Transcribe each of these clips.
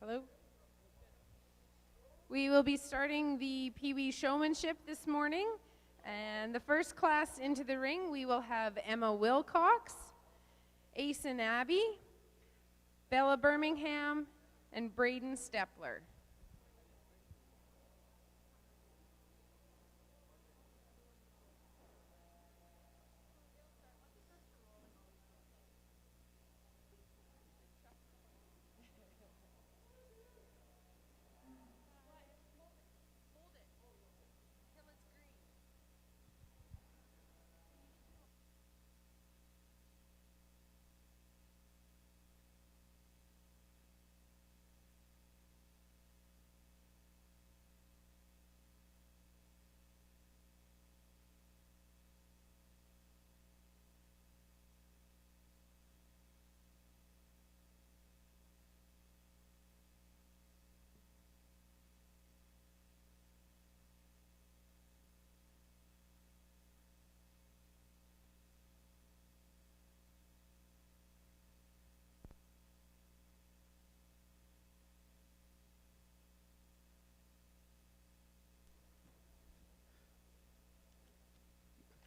Hello. We will be starting the Pee Wee showmanship this morning. And the first class into the ring, we will have Emma Wilcox, Asen Abbey, Bella Birmingham, and Braden Stepler.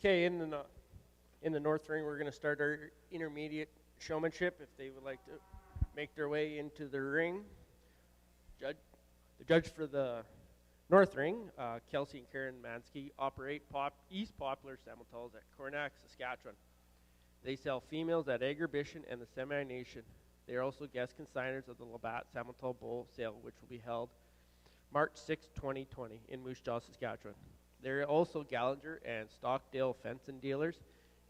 Okay, in the north ring, we're going to start our intermediate showmanship. If they would like to make their way into the ring, the judge for the north ring, Kelsey and Karen Mansky, operate East Poplar Samotals at Coronach, Saskatchewan. They sell females at Agribition and the Semi Nation. They are also guest consigners of the Labatt Samotal Bowl sale, which will be held March 6, 2020, in Moose Jaw, Saskatchewan. They're also Gallagher and Stockdale fencing dealers,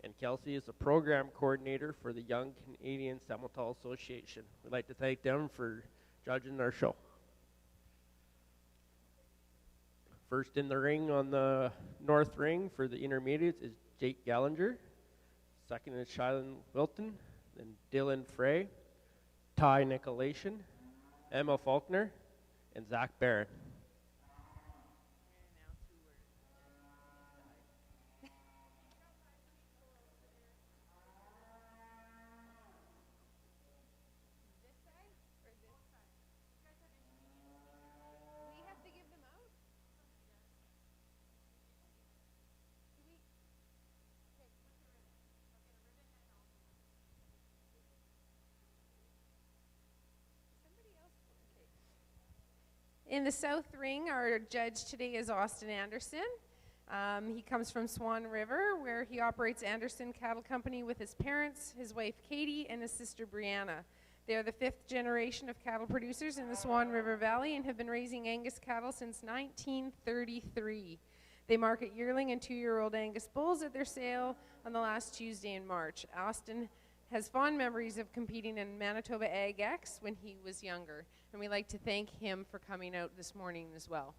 and Kelsey is the program coordinator for the Young Canadian Samotal Association. We'd like to thank them for judging our show. First in the ring on the north ring for the intermediates is Jake Gallagher. Second is Shilan Wilton, then Dylan Frey, Ty Nicolation, Emma Faulkner, and Zach Barron. In the south ring, our judge today is Austin Anderson. He comes from Swan River, where he operates Anderson Cattle Company with his parents, his wife Katie, and his sister Brianna. They are the fifth generation of cattle producers in the Swan River Valley and have been raising Angus cattle since 1933. They market yearling and 2-year-old Angus bulls at their sale on the last Tuesday in March. Austin has fond memories of competing in Manitoba Ag X when he was younger, and we'd like to thank him for coming out this morning as well.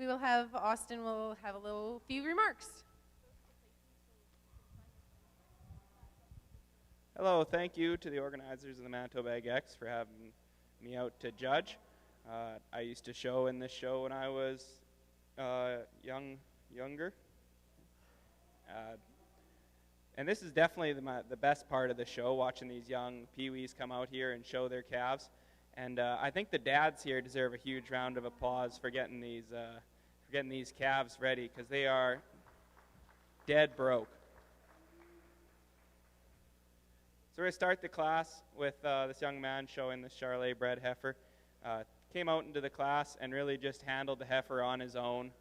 we will have Austin will have a few remarks. Hello, thank you to the organizers of the Manitoba Egg X for having me out to judge. I used to show in this show when I was younger. And this is definitely the best part of the show, watching these young peewees come out here and show their calves. And I think the dads here deserve a huge round of applause for getting these calves ready, because they are dead broke. So we're going to start the class with this young man showing the Charolais bred heifer. Came out into the class and really just handled the heifer on his own.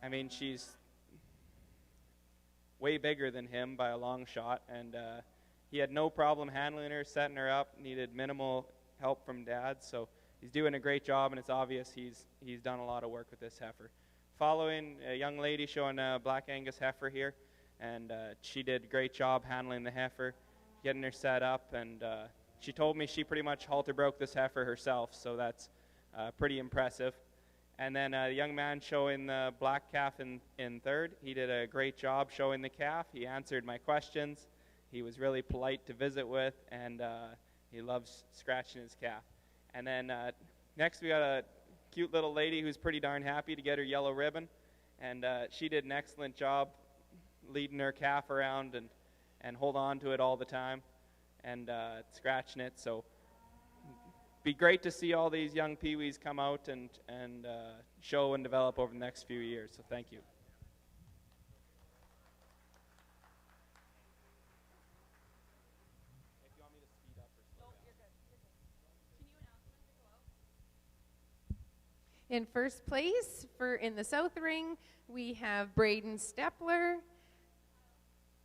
I mean, she's way bigger than him by a long shot, and he had no problem handling her, setting her up, needed minimal help from Dad, so he's doing a great job, and it's obvious he's done a lot of work with this heifer. Following a young lady showing a Black Angus heifer here, and she did a great job handling the heifer, getting her set up, and she told me she pretty much halter broke this heifer herself, so that's pretty impressive. And then the young man showing the black calf in third, he did a great job showing the calf. He answered my questions. He was really polite to visit with, and he loves scratching his calf. And then next we got a cute little lady who's pretty darn happy to get her yellow ribbon, and she did an excellent job leading her calf around and hold on to it all the time and scratching it. So be great to see all these young peewees come out and show and develop over the next few years. So thank you. In first place, in the South Ring, we have Braden Stepler.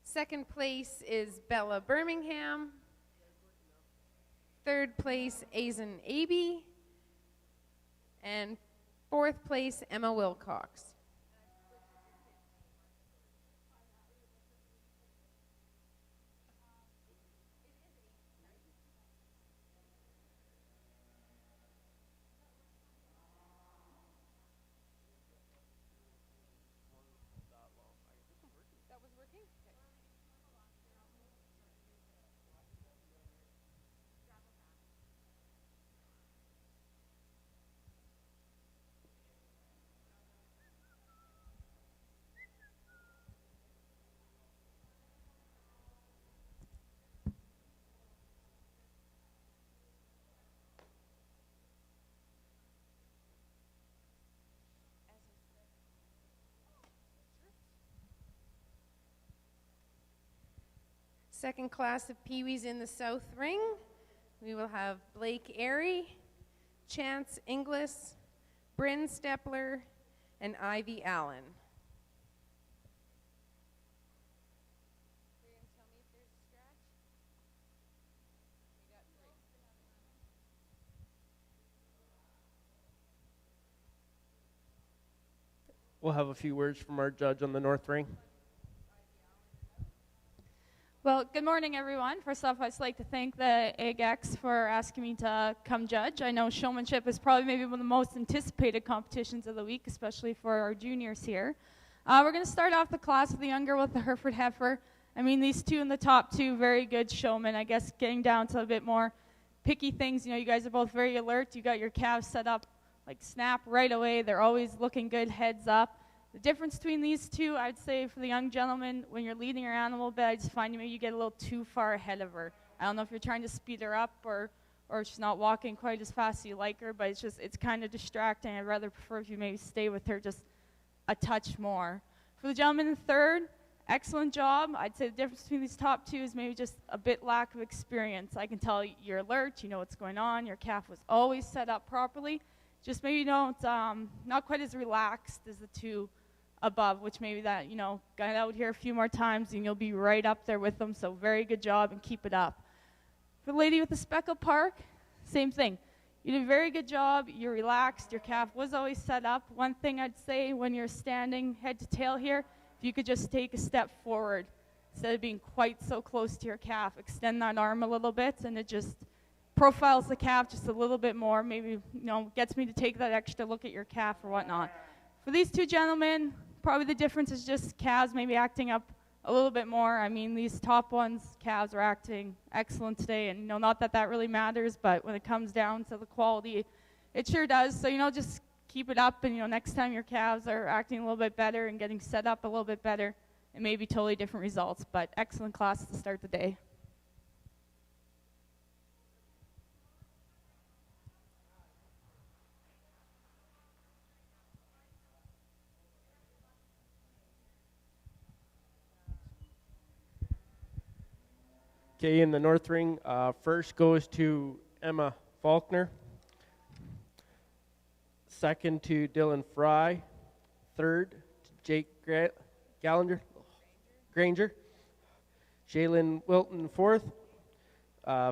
Second place is Bella Birmingham. Third place, Aizen Abe. And fourth place, Emma Wilcox. Second class of peewees in the South Ring, we will have Blake Airy, Chance Inglis, Bryn Stepler, and Ivy Allen. We'll have a few words from our judge on the North Ring. Well, good morning, everyone. First off, I'd just like to thank the Egg X for asking me to come judge. I know showmanship is probably maybe one of the most anticipated competitions of the week, especially for our juniors here. We're going to start off the class with the younger with the Hereford Heifer. I mean, these two in the top two, very good showmen. I guess getting down to a bit more picky things, you guys are both very alert. You got your calves set up like snap right away. They're always looking good, heads up. The difference between these two, I'd say for the young gentleman, when you're leading your animal a bit, I just find maybe you get a little too far ahead of her. I don't know if you're trying to speed her up or she's not walking quite as fast as you like her, but it's kind of distracting. I'd rather prefer if you maybe stay with her just a touch more. For the gentleman in third, excellent job. I'd say the difference between these top two is maybe just a bit lack of experience. I can tell you're alert, you know what's going on, your calf was always set up properly. Just maybe don't, not quite as relaxed as the two above, which maybe that, get out here a few more times and you'll be right up there with them. So very good job and keep it up. For the lady with the Speckle Park, same thing. You did a very good job. You're relaxed. Your calf was always set up. One thing I'd say when you're standing head to tail here, if you could just take a step forward instead of being quite so close to your calf, extend that arm a little bit and it just profiles the calf just a little bit more. Maybe, gets me to take that extra look at your calf or whatnot. for these two gentlemen, probably the difference is just calves maybe acting up a little bit more. I mean, these top ones, calves are acting excellent today, and not that that really matters, but when it comes down to the quality, it sure does. So just keep it up, and next time your calves are acting a little bit better and getting set up a little bit better, it may be totally different results. But excellent class to start the day. Okay, in the north ring, first goes to Emma Faulkner. Second to Dylan Fry. Third to Jake Granger. Jalen Wilton fourth.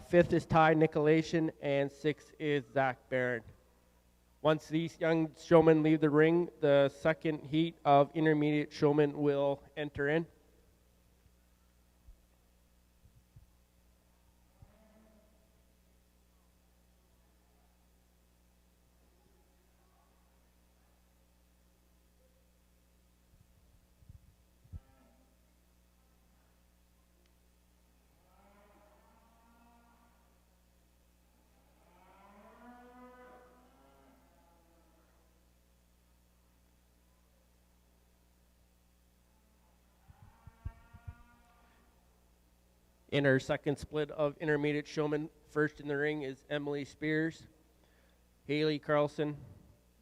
Fifth is Ty Nicolation, and sixth is Zach Barron. Once these young showmen leave the ring, the second heat of intermediate showmen will enter in. In our second split of intermediate showmen, first in the ring is Emily Spears, Haley Carlson,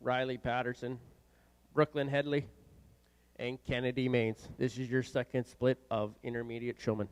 Riley Patterson, Brooklyn Headley, and Kennedy Maines. This is your second split of intermediate showmen.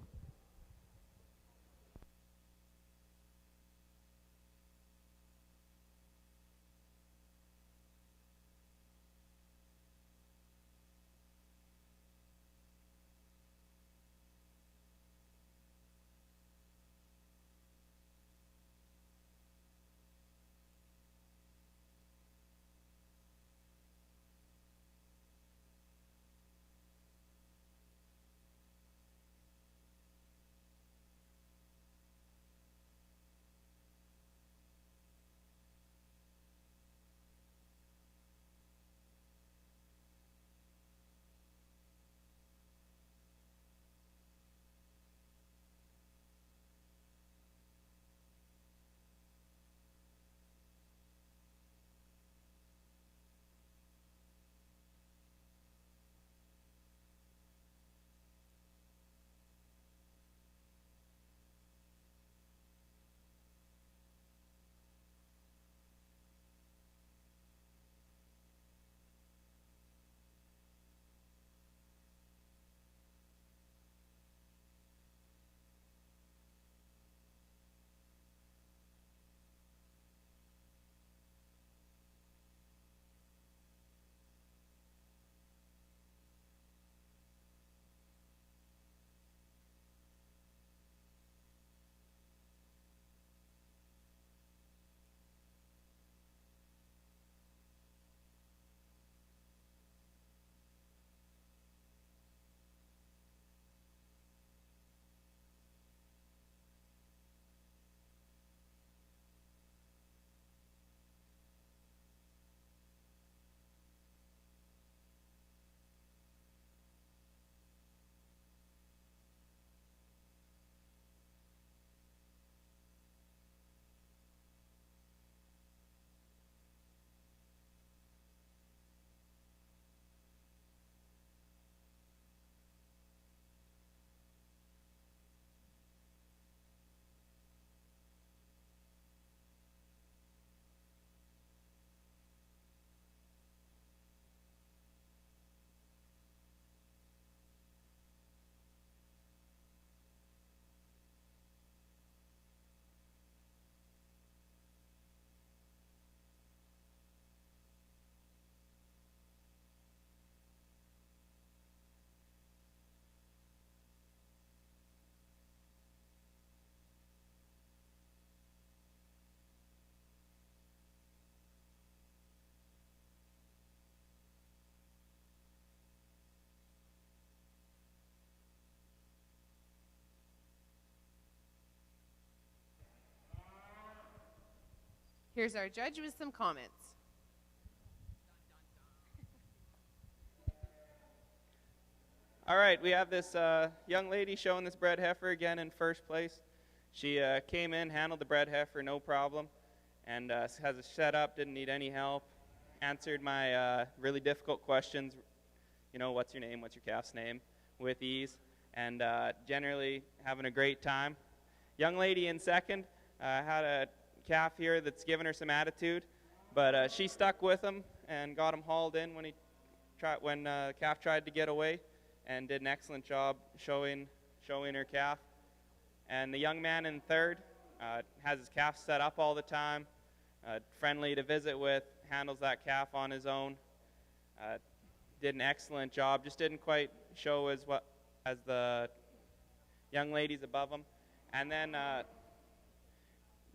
Here's our judge with some comments. All right, we have this young lady showing this bred heifer again in first place. She came in, handled the bred heifer, no problem, and has it set up, didn't need any help, answered my really difficult questions, you know, what's your name, what's your calf's name, with ease, and generally having a great time. Young lady in second had a calf here that's given her some attitude, but she stuck with him and got him hauled in when calf tried to get away, and did an excellent job showing her calf. And the young man in third has his calf set up all the time, friendly to visit with, handles that calf on his own, did an excellent job, just didn't quite show as the young ladies above him. And then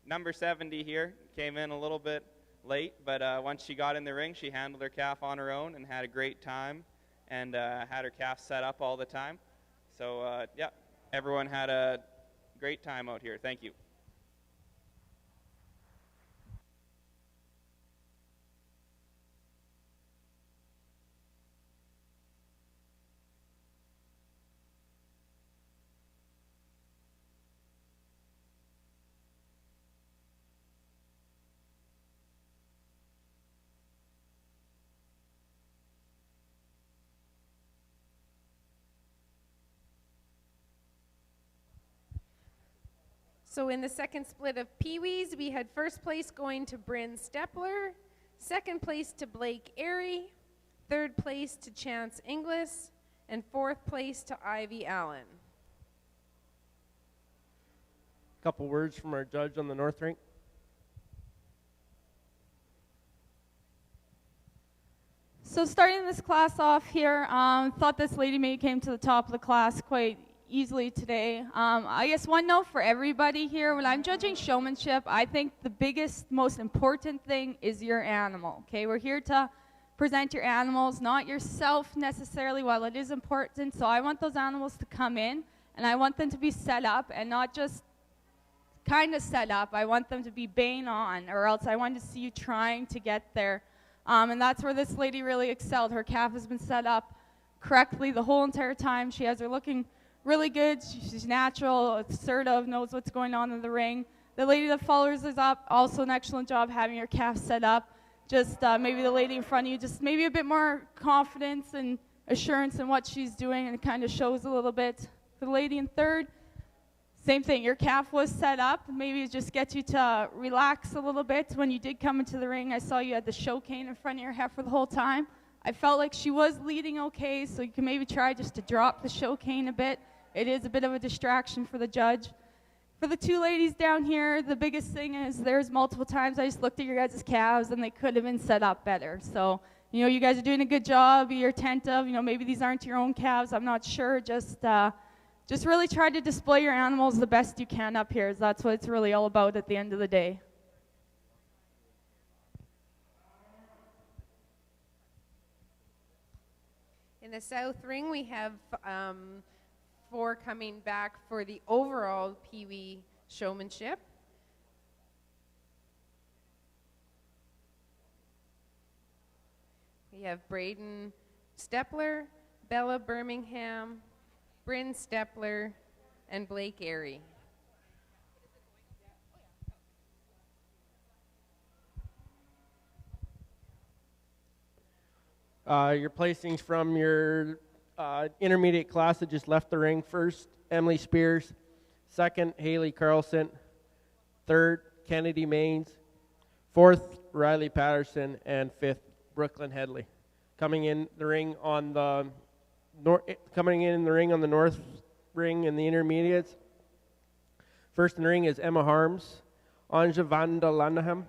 number 70 here came in a little bit late, but once she got in the ring, she handled her calf on her own and had a great time, and had her calf set up all the time. So yeah, everyone had a great time out here. Thank you. So in the second split of Pee-wees, we had first place going to Bryn Stepler, second place to Blake Airy, third place to Chance Inglis, and fourth place to Ivy Allen. A couple words from our judge on the north rink. So starting this class off here, thought this lady maybe came to the top of the class quite easily today. I guess one note for everybody here, when I'm judging showmanship, I think the biggest, most important thing is your animal, okay? We're here to present your animals, not yourself necessarily, while it is important. So I want those animals to come in, and I want them to be set up, and not just kind of set up. I want them to be bang on, or else I want to see you trying to get there. And that's where this lady really excelled. Her calf has been set up correctly the whole entire time. She has her looking really good. She's natural, assertive, knows what's going on in the ring. The lady that follows us up, also an excellent job having her calf set up. Just maybe the lady in front of you, just maybe a bit more confidence and assurance in what she's doing, and it kind of shows a little bit. For the lady in third, same thing. Your calf was set up. Maybe it just gets you to relax a little bit. When you did come into the ring, I saw you had the show cane in front of your heifer the whole time. I felt like she was leading okay, so you can maybe try just to drop the show cane a bit. It is a bit of a distraction for the judge. For the two ladies down here, the biggest thing is there's multiple times I just looked at your guys' calves and they could have been set up better. So, you know, you guys are doing a good job. Be attentive. You know, maybe these aren't your own calves. I'm not sure. Just really try to display your animals the best you can up here. That's what it's really all about at the end of the day. In the south ring, we have 4 coming back for the overall Pee-wee showmanship. We have Braden Stepler, Bella Birmingham, Bryn Stepler, and Blake Airy. Your placings from your intermediate class that just left the ring. First, Emily Spears. Second, Haley Carlson. Third, Kennedy Maines. Fourth, Riley Patterson. And fifth, Brooklyn Headley. Coming in the ring on the north ring in the intermediates. First in the ring is Emma Harms, Anja Vandelanham,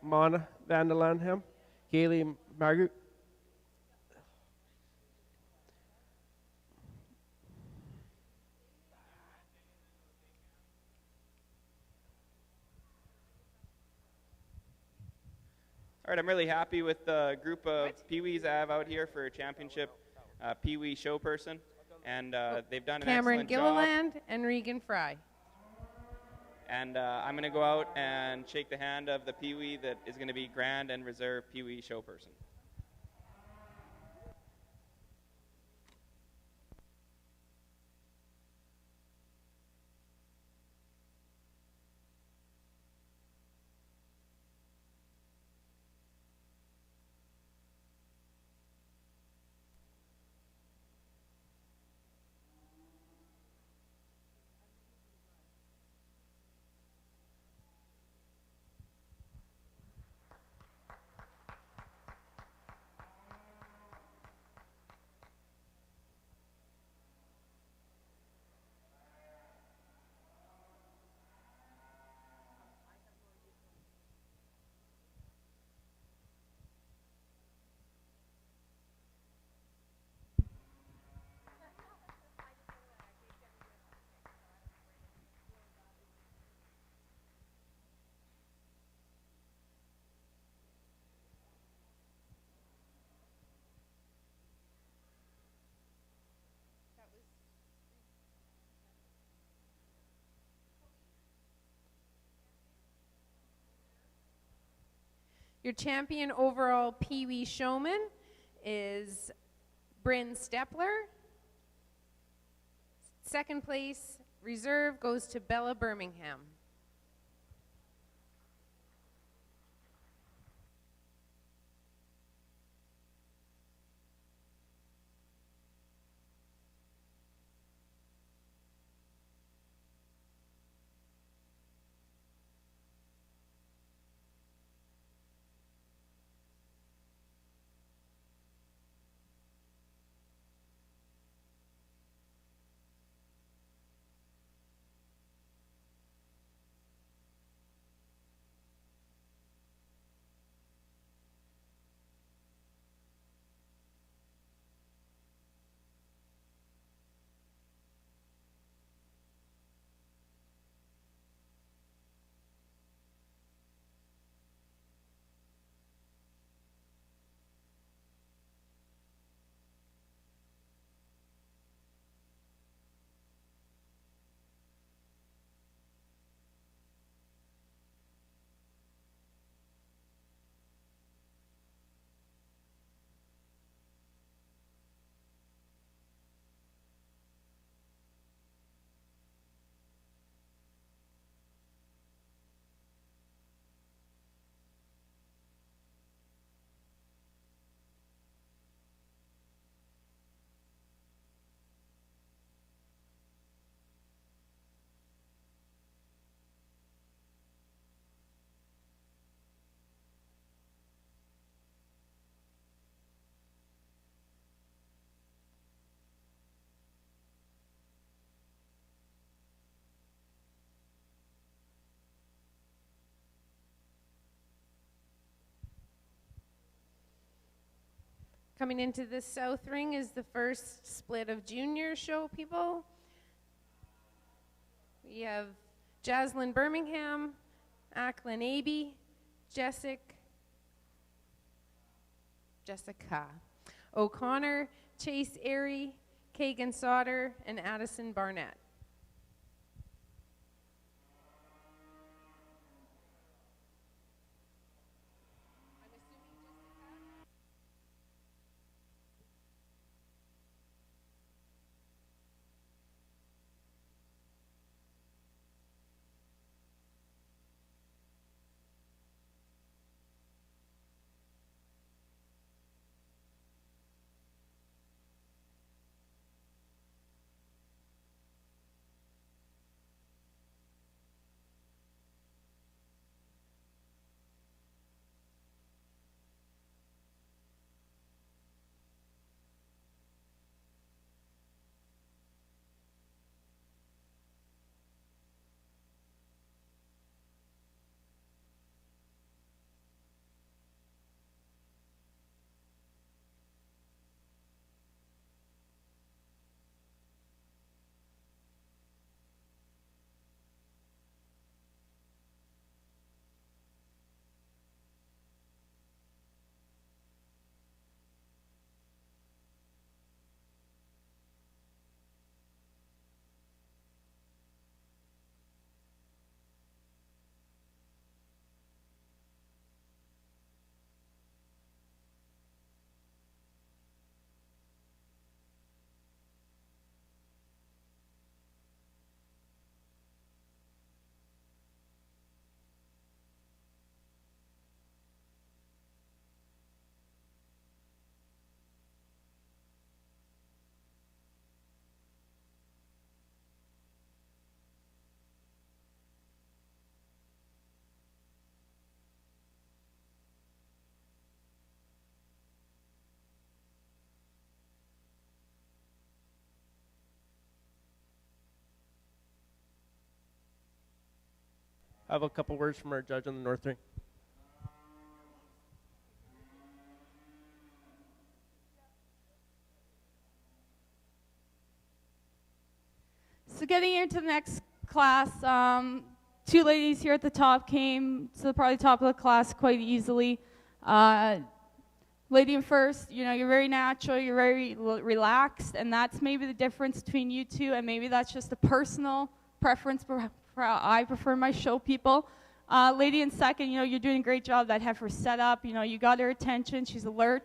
Mana Vandelanham, Kaylee Margaret. All right, I'm really happy with the group of Pee-wees I have out here for a championship Pee-wee show person, and they've done an Cameron excellent job. Gilliland and Regan Fry. And I'm going to go out and shake the hand of the Pee-wee that is going to be Grand and Reserve Pee-wee show person. Your champion overall Pee Wee showman is Bryn Stepler. Second place reserve goes to Bella Birmingham. Coming into the south ring is the first split of junior show people. We have Jaslyn Birmingham, Acklin Abbey, Jessica O'Connor, Chase Airy, Kagan Sauter, and Addison Barnett. I have a couple words from our judge on the north ring. So getting into the next class, two ladies here at the top came to probably top of the class quite easily. Lady in first, you know, you're very natural, you're very relaxed, and that's maybe the difference between you two, and maybe that's just a personal preference for how I prefer my show people. Lady in second, you're doing a great job. That heifer set up, you got her attention. She's alert.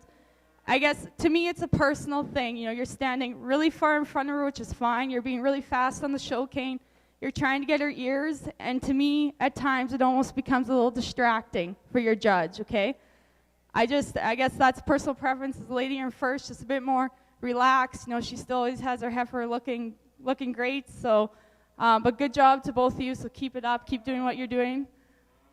I guess to me it's a personal thing. You're standing really far in front of her, which is fine. You're being really fast on the show cane. You're trying to get her ears, and to me, at times, it almost becomes a little distracting for your judge, okay? I guess that's personal preference. As the lady in first, just a bit more relaxed. She still always has her heifer looking great. So, but good job to both of you. So keep it up. Keep doing what you're doing.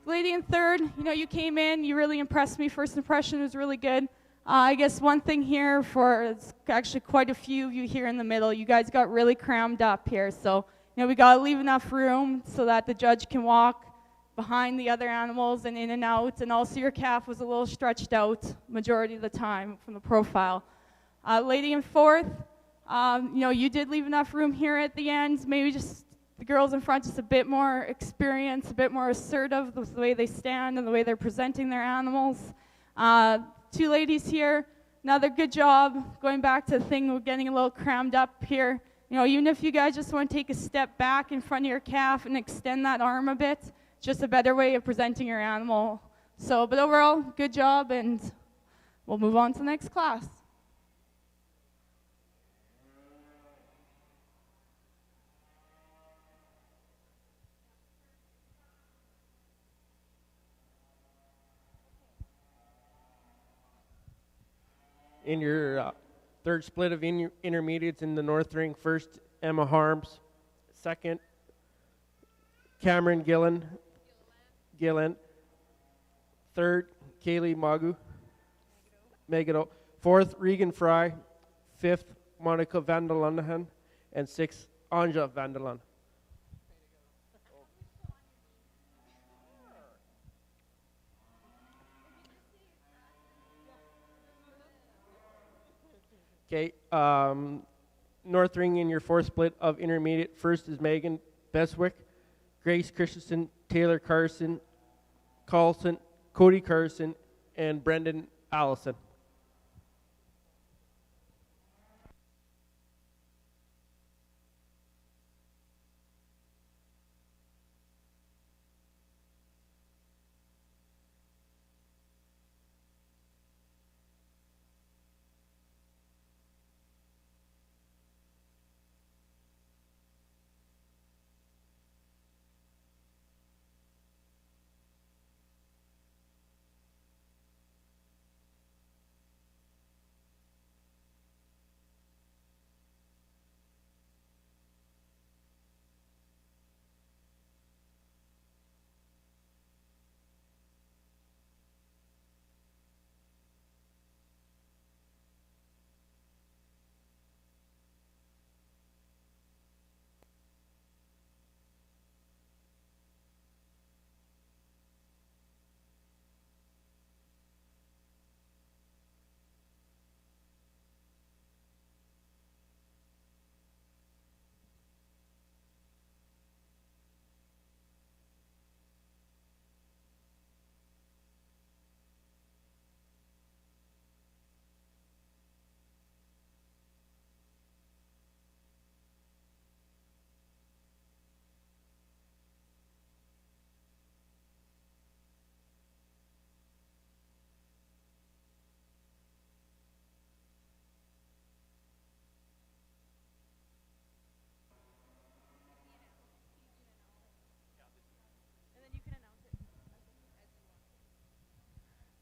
Lady in third, you came in. You really impressed me. First impression was really good. I guess one thing here it's actually quite a few of you here in the middle. You guys got really crammed up here. So, we got to leave enough room so that the judge can walk behind the other animals and in and out. And also your calf was a little stretched out majority of the time from the profile. Lady in fourth, you did leave enough room here at the end. Maybe just the girls in front, just a bit more experience, a bit more assertive with the way they stand and the way they're presenting their animals. Two ladies here, another good job. Going back to the thing, we're getting a little crammed up here. Even if you guys just want to take a step back in front of your calf and extend that arm a bit, just a better way of presenting your animal. So, but overall, good job, and we'll move on to the next class. In your third split of intermediates in the North Ring, first Emma Harms, second Cameron Gillen, third Kaylee Megado, fourth Regan Fry, fifth Monica Vanderlunhan, and sixth Anja Vanderlun. Okay, North Ring in your fourth split of intermediate. First is Megan Beswick, Grace Christensen, Taylor Carson, Cody Carson, and Brendan Allison.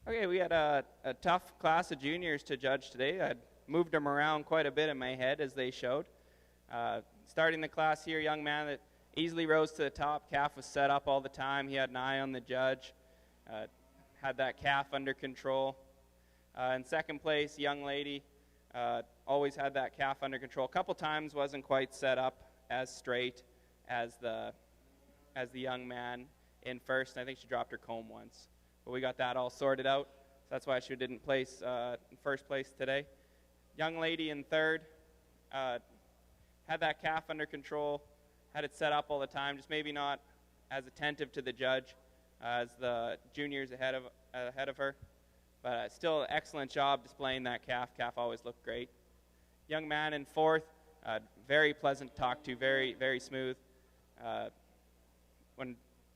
Okay, we had a tough class of juniors to judge today. I moved them around quite a bit in my head as they showed. Starting the class here, young man that easily rose to the top. Calf was set up all the time. He had an eye on the judge. Had that calf under control. In second place, young lady, always had that calf under control. A couple times wasn't quite set up as straight as the young man in first. And I think she dropped her comb once. But we got that all sorted out. So that's why she didn't place in first place today. Young lady in third, had that calf under control, had it set up all the time, just maybe not as attentive to the judge as the juniors ahead of her. But still excellent job displaying that calf. Calf always looked great. Young man in fourth, very pleasant to talk to, very, very smooth.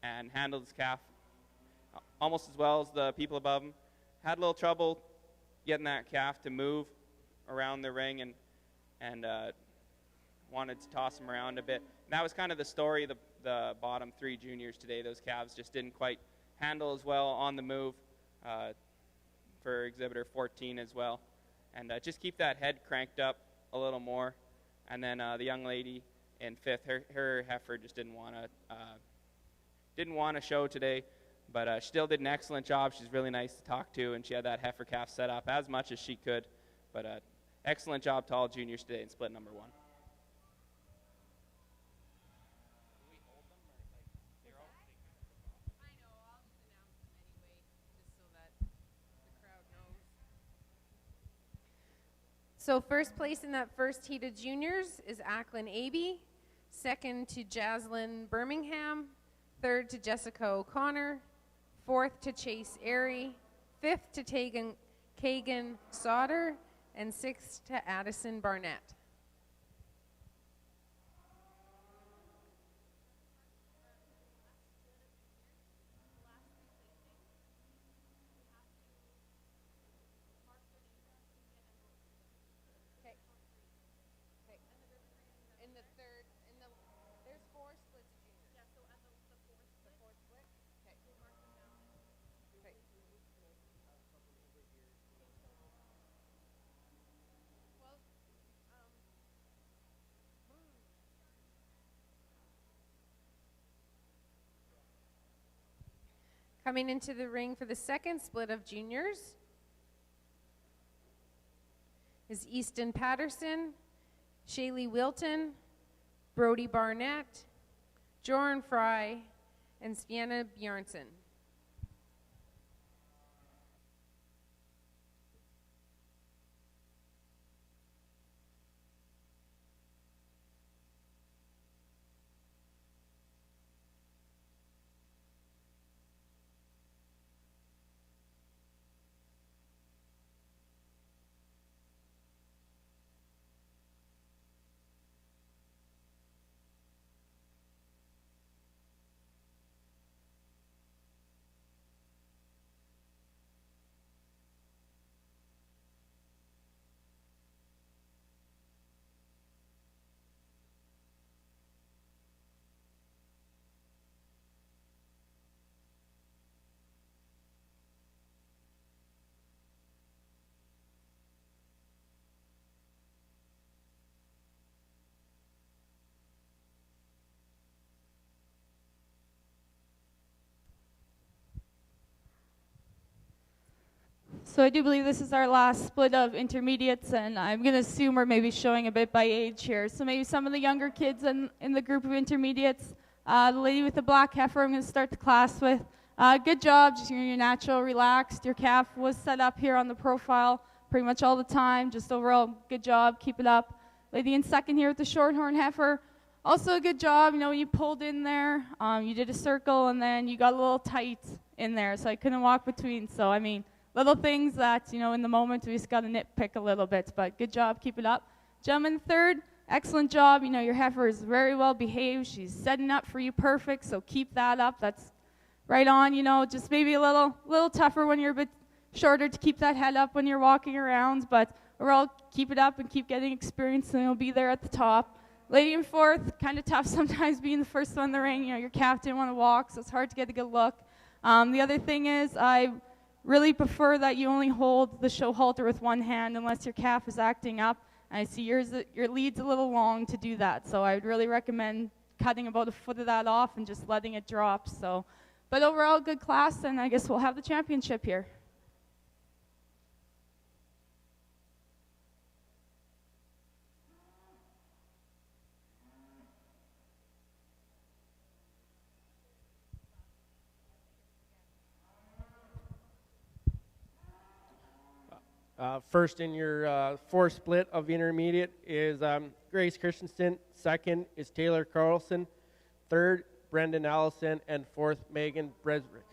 And handled his calf almost as well as the people above him. Had a little trouble getting that calf to move around the ring and wanted to toss him around a bit. And that was kind of the story of the bottom 3 juniors today. Those calves just didn't quite handle as well on the move for exhibitor 14 as well. And just keep that head cranked up a little more. And then the young lady in 5th, her heifer just didn't want to show today, but she still did an excellent job. She's really nice to talk to, and she had that heifer calf set up as much as she could. But excellent job to all juniors today in split number 1. So first place in that first heat of juniors is Acklin Abbey, second to Jaslyn Birmingham, third to Jessica O'Connor, fourth to Chase Airy, fifth to Kagan Sauter, and sixth to Addison Barnett. Coming into the ring for the second split of juniors is Easton Patterson, Shaylee Wilton, Brody Barnett, Joran Fry, and Sviana Bjornsson. So I do believe this is our last split of intermediates, and I'm going to assume we're maybe showing a bit by age here. So maybe some of the younger kids in the group of intermediates. The lady with the black heifer I'm going to start the class with. Good job, just you're natural, relaxed. Your calf was set up here on the profile pretty much all the time. Just overall, good job, keep it up. Lady in second here with the shorthorn heifer. Also a good job, you know, you pulled in there, you did a circle, and then you got a little tight in there, so I couldn't walk between. So, I mean, little things that, you know, in the moment we just got to nitpick a little bit, but good job, keep it up. Gentlemen, third, excellent job. You know, your heifer is very well behaved. She's setting up for you perfect, so keep that up. That's right on, you know, just maybe a little tougher when you're a bit shorter to keep that head up when you're walking around, but overall, keep it up and keep getting experience, and you'll be there at the top. Lady in fourth, kind of tough sometimes being the first one in the ring. You know, your calf didn't want to walk, so it's hard to get a good look. The other thing is, I really prefer that you only hold the show halter with one hand unless your calf is acting up. And I see your lead's a little long to do that, so I would really recommend cutting about a foot of that off and just letting it drop. So, but overall, good class, and I guess we'll have the championship here. First in your fourth split of intermediate is Grace Christensen. Second is Taylor Carlson. Third, Brendan Allison. And fourth, Megan Bresrick.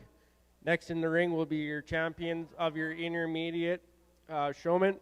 Next in the ring will be your champions of your intermediate showman.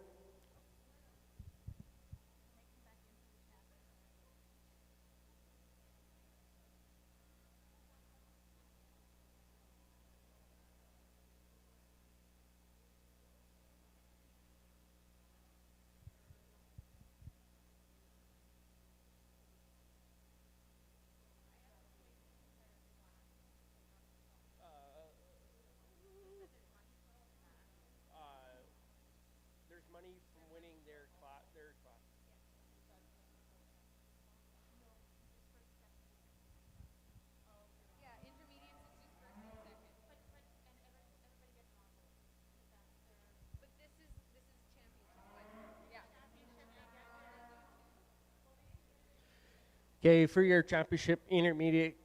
Okay, for your championship intermediate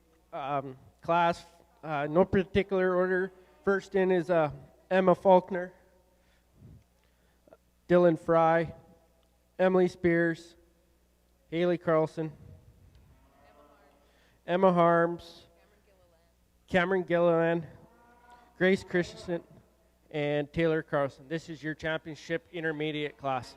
class, no particular order. First in is Emma Faulkner, Dylan Fry, Emily Spears, Haley Carlson, Emma Harms, Cameron Gilliland, Grace Christensen, and Taylor Carlson. This is your championship intermediate class.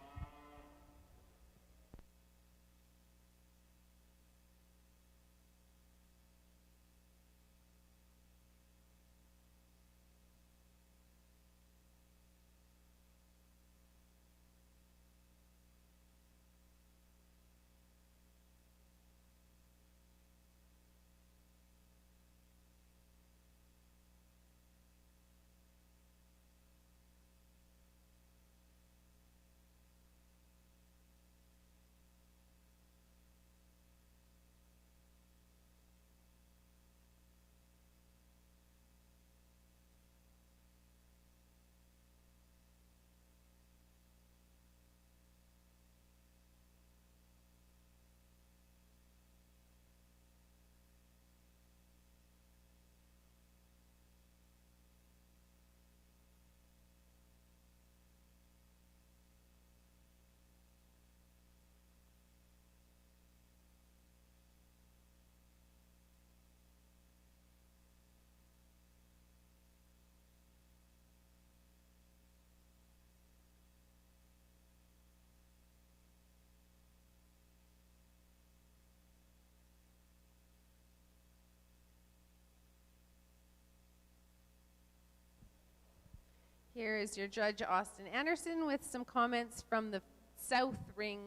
Here is your judge, Austin Anderson, with some comments from the South Ring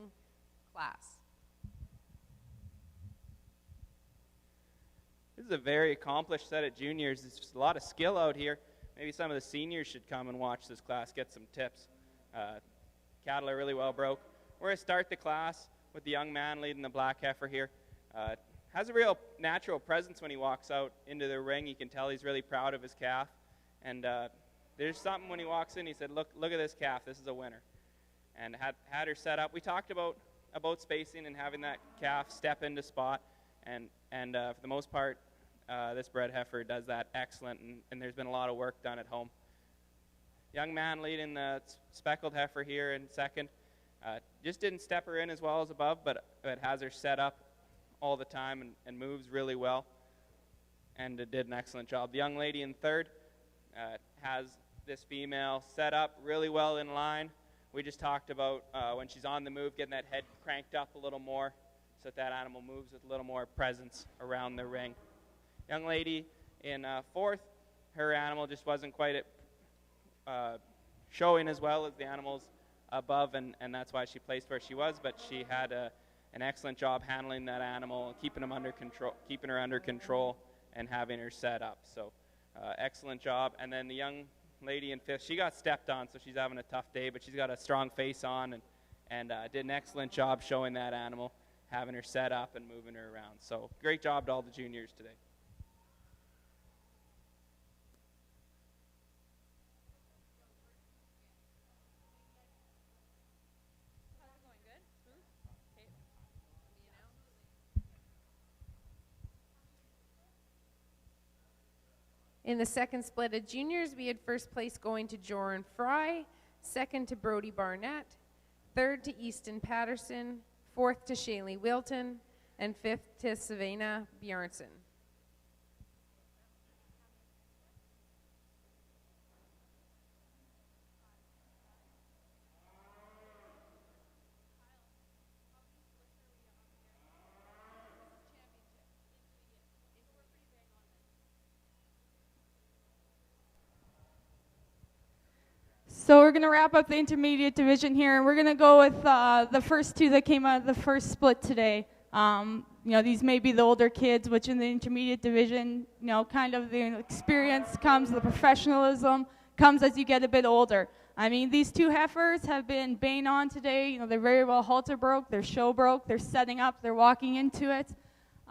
class. This is a very accomplished set of juniors. There's just a lot of skill out here. Maybe some of the seniors should come and watch this class, get some tips. Cattle are really well broke. We're going to start the class with the young man leading the black heifer here. Has a real natural presence when he walks out into the ring. You can tell he's really proud of his calf. And there's something when he walks in, he said, look at this calf, this is a winner. And had her set up. We talked about spacing and having that calf step into spot. And for the most part, this bred heifer does that excellent, and there's been a lot of work done at home. Young man leading the speckled heifer here in second. Just didn't step her in as well as above, but it has her set up all the time and moves really well. And it did an excellent job. The young lady in third has this female set up really well in line. We just talked about when she's on the move, getting that head cranked up a little more so that animal moves with a little more presence around the ring. Young lady in fourth, her animal just wasn't quite showing as well as the animals above, and that's why she placed where she was, but she had an excellent job handling that animal, keeping her under control, and having her set up. So excellent job. And then the young lady in fifth, she got stepped on, so she's having a tough day, but she's got a strong face on and did an excellent job showing that animal, having her set up and moving her around. So great job to all the juniors today. In the second split of juniors, we had first place going to Joran Fry, second to Brody Barnett, third to Easton Patterson, fourth to Shaylee Wilton, and fifth to Savannah Bjornson. So we're going to wrap up the intermediate division here, and we're going to go with the first two that came out of the first split today. These may be the older kids, which in the intermediate division, kind of the experience comes, the professionalism comes as you get a bit older. I mean, these two heifers have been baying on today. They're very well halter broke, they're show broke, they're setting up, they're walking into it.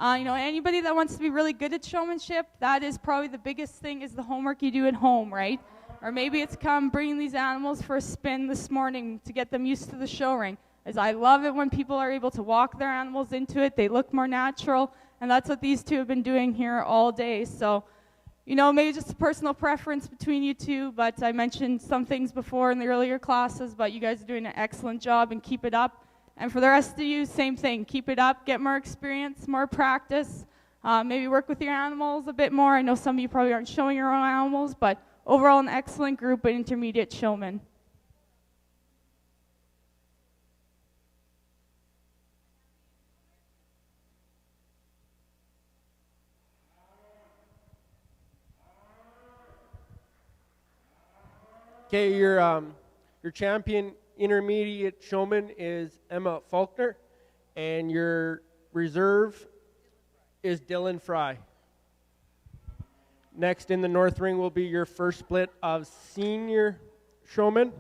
Anybody that wants to be really good at showmanship, that is probably the biggest thing, is the homework you do at home, right? Or maybe it's come bringing these animals for a spin this morning to get them used to the show ring. is I love it when people are able to walk their animals into it. They look more natural, and that's what these two have been doing here all day. So, you know, maybe just a personal preference between you two, but I mentioned some things before in the earlier classes, but you guys are doing an excellent job, and keep it up. And for the rest of you, same thing. Keep it up, get more experience, more practice. Maybe work with your animals a bit more. I know some of you probably aren't showing your own animals, but overall an excellent group of intermediate showmen. Okay, your champion intermediate showman is Emma Faulkner, and your reserve is Dylan Fry. Next in the north ring will be your first split of senior showmen.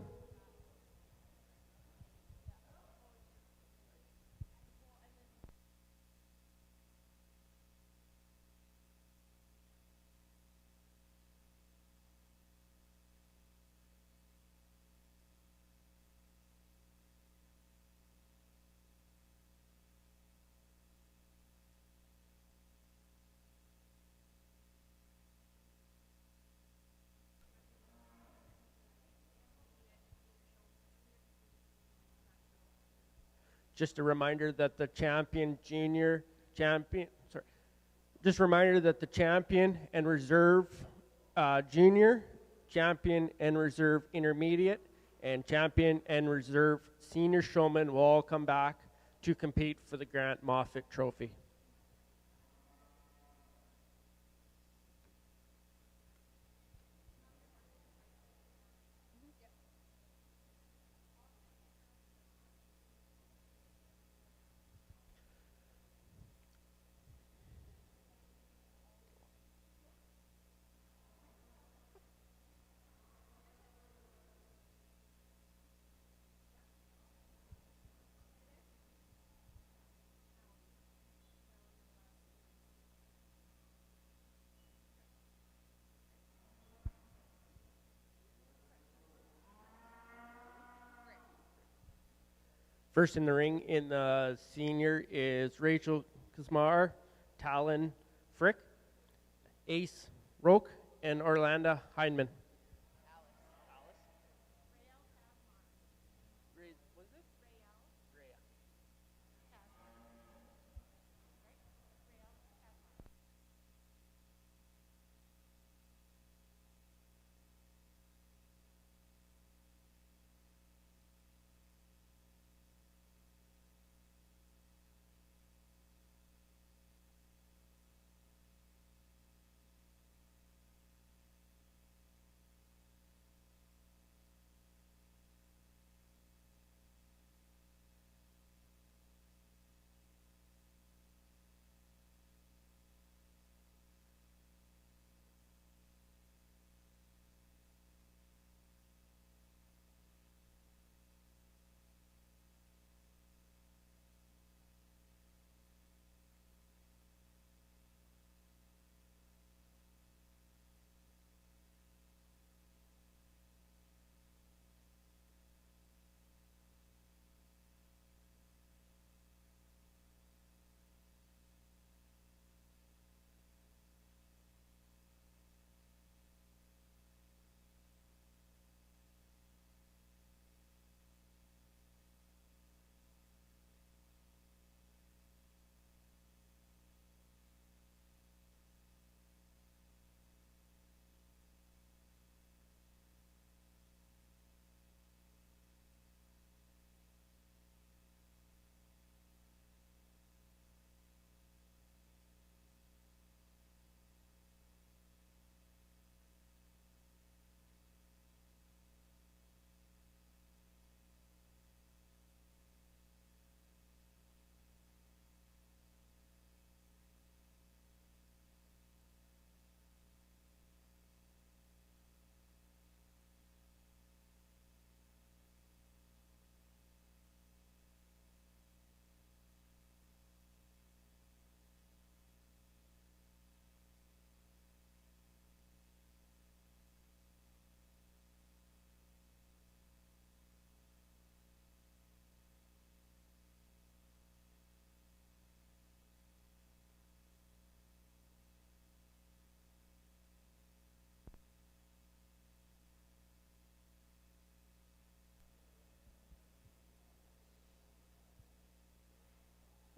Just a reminder that the champion and reserve junior, champion and reserve intermediate, and champion and reserve senior showman will all come back to compete for the Grant Moffat Trophy. First in the ring in the senior is Rachel Kuzmar, Talon Frick, Ace Roke, and Orlando Heineman.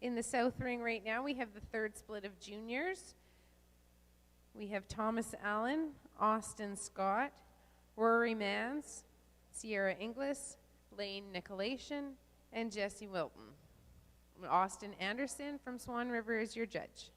In the south ring right now, we have the third split of juniors. We have Thomas Allen, Austin Scott, Rory Mans, Sierra Inglis, Lane Nicolation, and Jesse Wilton. Austin Anderson from Swan River is your judge.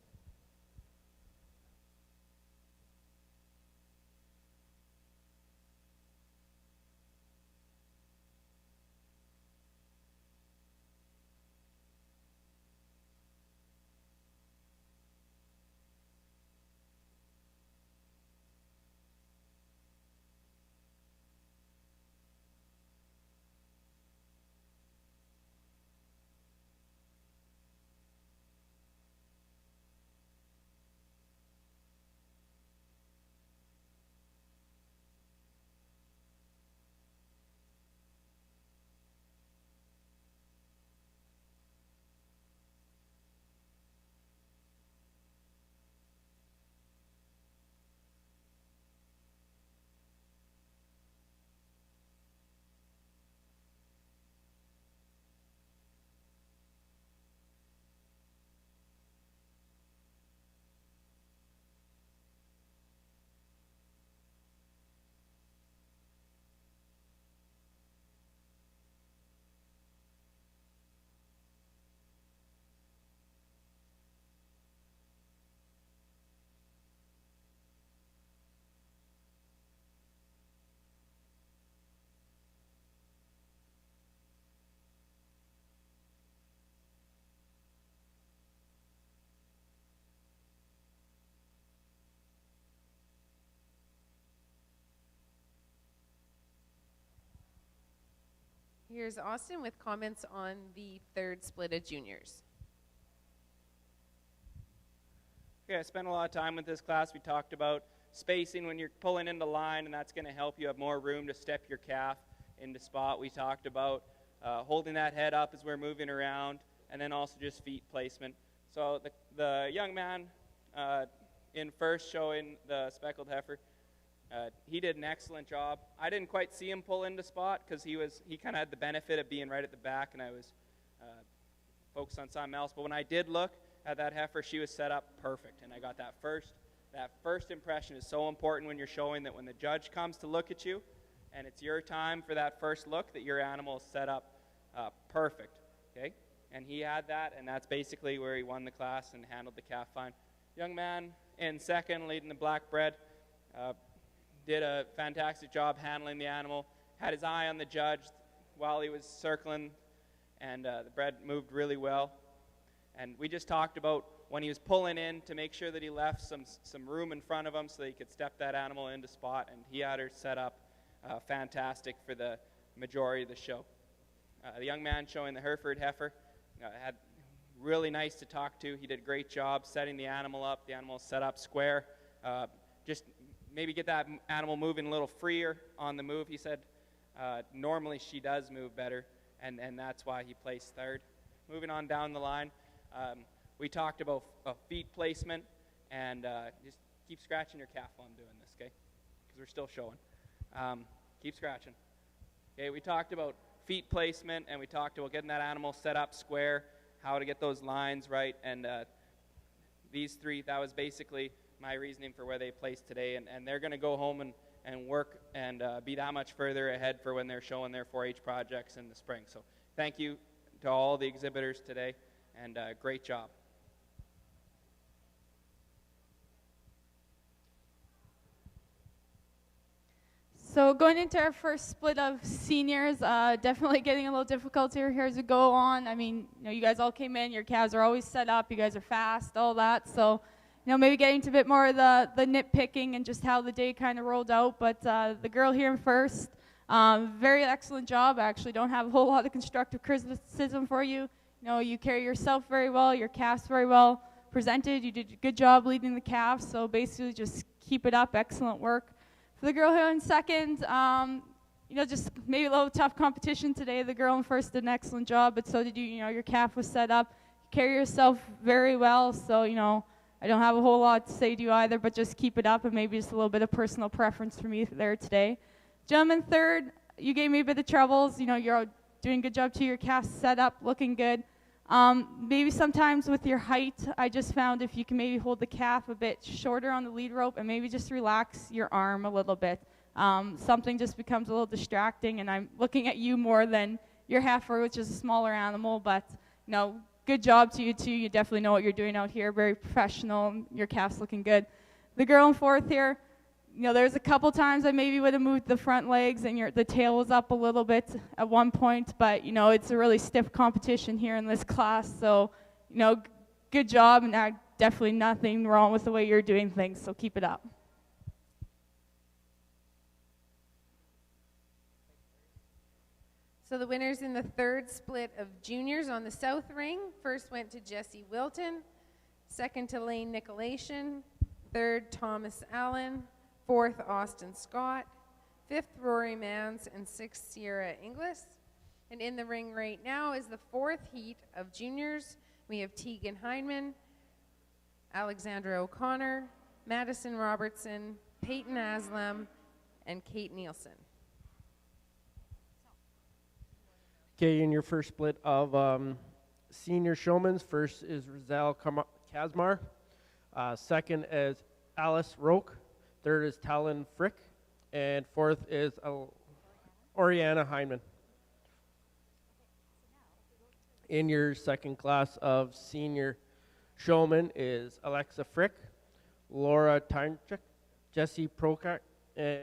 Here's Austin with comments on the third split of juniors. Okay, I spent a lot of time with this class. We talked about spacing when you're pulling into line, and that's going to help you have more room to step your calf into spot. We talked about holding that head up as we're moving around, and then also just feet placement. So the young man in first showing the speckled heifer, he did an excellent job. I didn't quite see him pull into spot because he kind of had the benefit of being right at the back, and I was focused on something else. But when I did look at that heifer, she was set up perfect, and I got that first impression is so important when you're showing, that when the judge comes to look at you and it's your time for that first look, that your animal is set up perfect. Okay, and he had that, and that's basically where he won the class and handled the calf fine. Young man in second, leading the black bred, did a fantastic job handling the animal, had his eye on the judge while he was circling, and the bred moved really well. And we just talked about when he was pulling in to make sure that he left some room in front of him so that he could step that animal into spot, and he had her set up fantastic for the majority of the show. The young man showing the Hereford heifer had really nice to talk to. He did a great job setting the animal up. The animal set up square. Just maybe get that animal moving a little freer on the move. He said normally she does move better, and that's why he placed third. Moving on down the line, we talked about feet placement, and just keep scratching your calf while I'm doing this, okay? Because we're still showing. Keep scratching. Okay, we talked about feet placement, and we talked about getting that animal set up square, how to get those lines right, and these three, that was basically my reasoning for where they placed today, and they're going to go home and work and be that much further ahead for when they're showing their 4-H projects in the spring. So thank you to all the exhibitors today, and great job. So going into our first split of seniors, definitely getting a little difficult here as we go on. I mean, you guys all came in, your calves are always set up, you guys are fast, all that. So, maybe getting to a bit more of the nitpicking and just how the day kind of rolled out. But the girl here in first, very excellent job. I actually don't have a whole lot of constructive criticism for you. You carry yourself very well, your calves very well presented. You did a good job leading the calves, so basically just keep it up, excellent work. For the girl here in second, just maybe a little tough competition today. The girl in first did an excellent job, but so did you. Your calf was set up. You carry yourself very well, so, I don't have a whole lot to say to you either, but just keep it up, and maybe just a little bit of personal preference for me there today. Gentlemen, third, you gave me a bit of troubles. You're doing a good job too. Your calf set up, looking good. Maybe sometimes with your height, I just found if you can maybe hold the calf a bit shorter on the lead rope and maybe just relax your arm a little bit. Something just becomes a little distracting, and I'm looking at you more than your heifer, which is a smaller animal, but good job to you too. You definitely know what you're doing out here, very professional. Your calf's looking good. The girl in fourth here, there's a couple times I maybe would have moved the front legs and the tail was up a little bit at one point, but it's a really stiff competition here in this class, so good job, and definitely nothing wrong with the way you're doing things, so keep it up. So the winners in the third split of juniors on the south ring, first went to Jesse Wilton, second to Lane Nicolation, third Thomas Allen, fourth Austin Scott, fifth Rory Mans, and sixth Sierra Inglis. And in the ring right now is the fourth heat of juniors. We have Tegan Heineman, Alexandra O'Connor, Madison Robertson, Peyton Aslam, and Kate Nielsen. Okay, in your first split of senior showmans, first is Rizal Kazmar, second is Alice Roque, third is Talon Frick, and fourth is Oriana Heineman. In your second class of senior showman is Alexa Frick, Laura Tymchuk, Jesse Prokak, and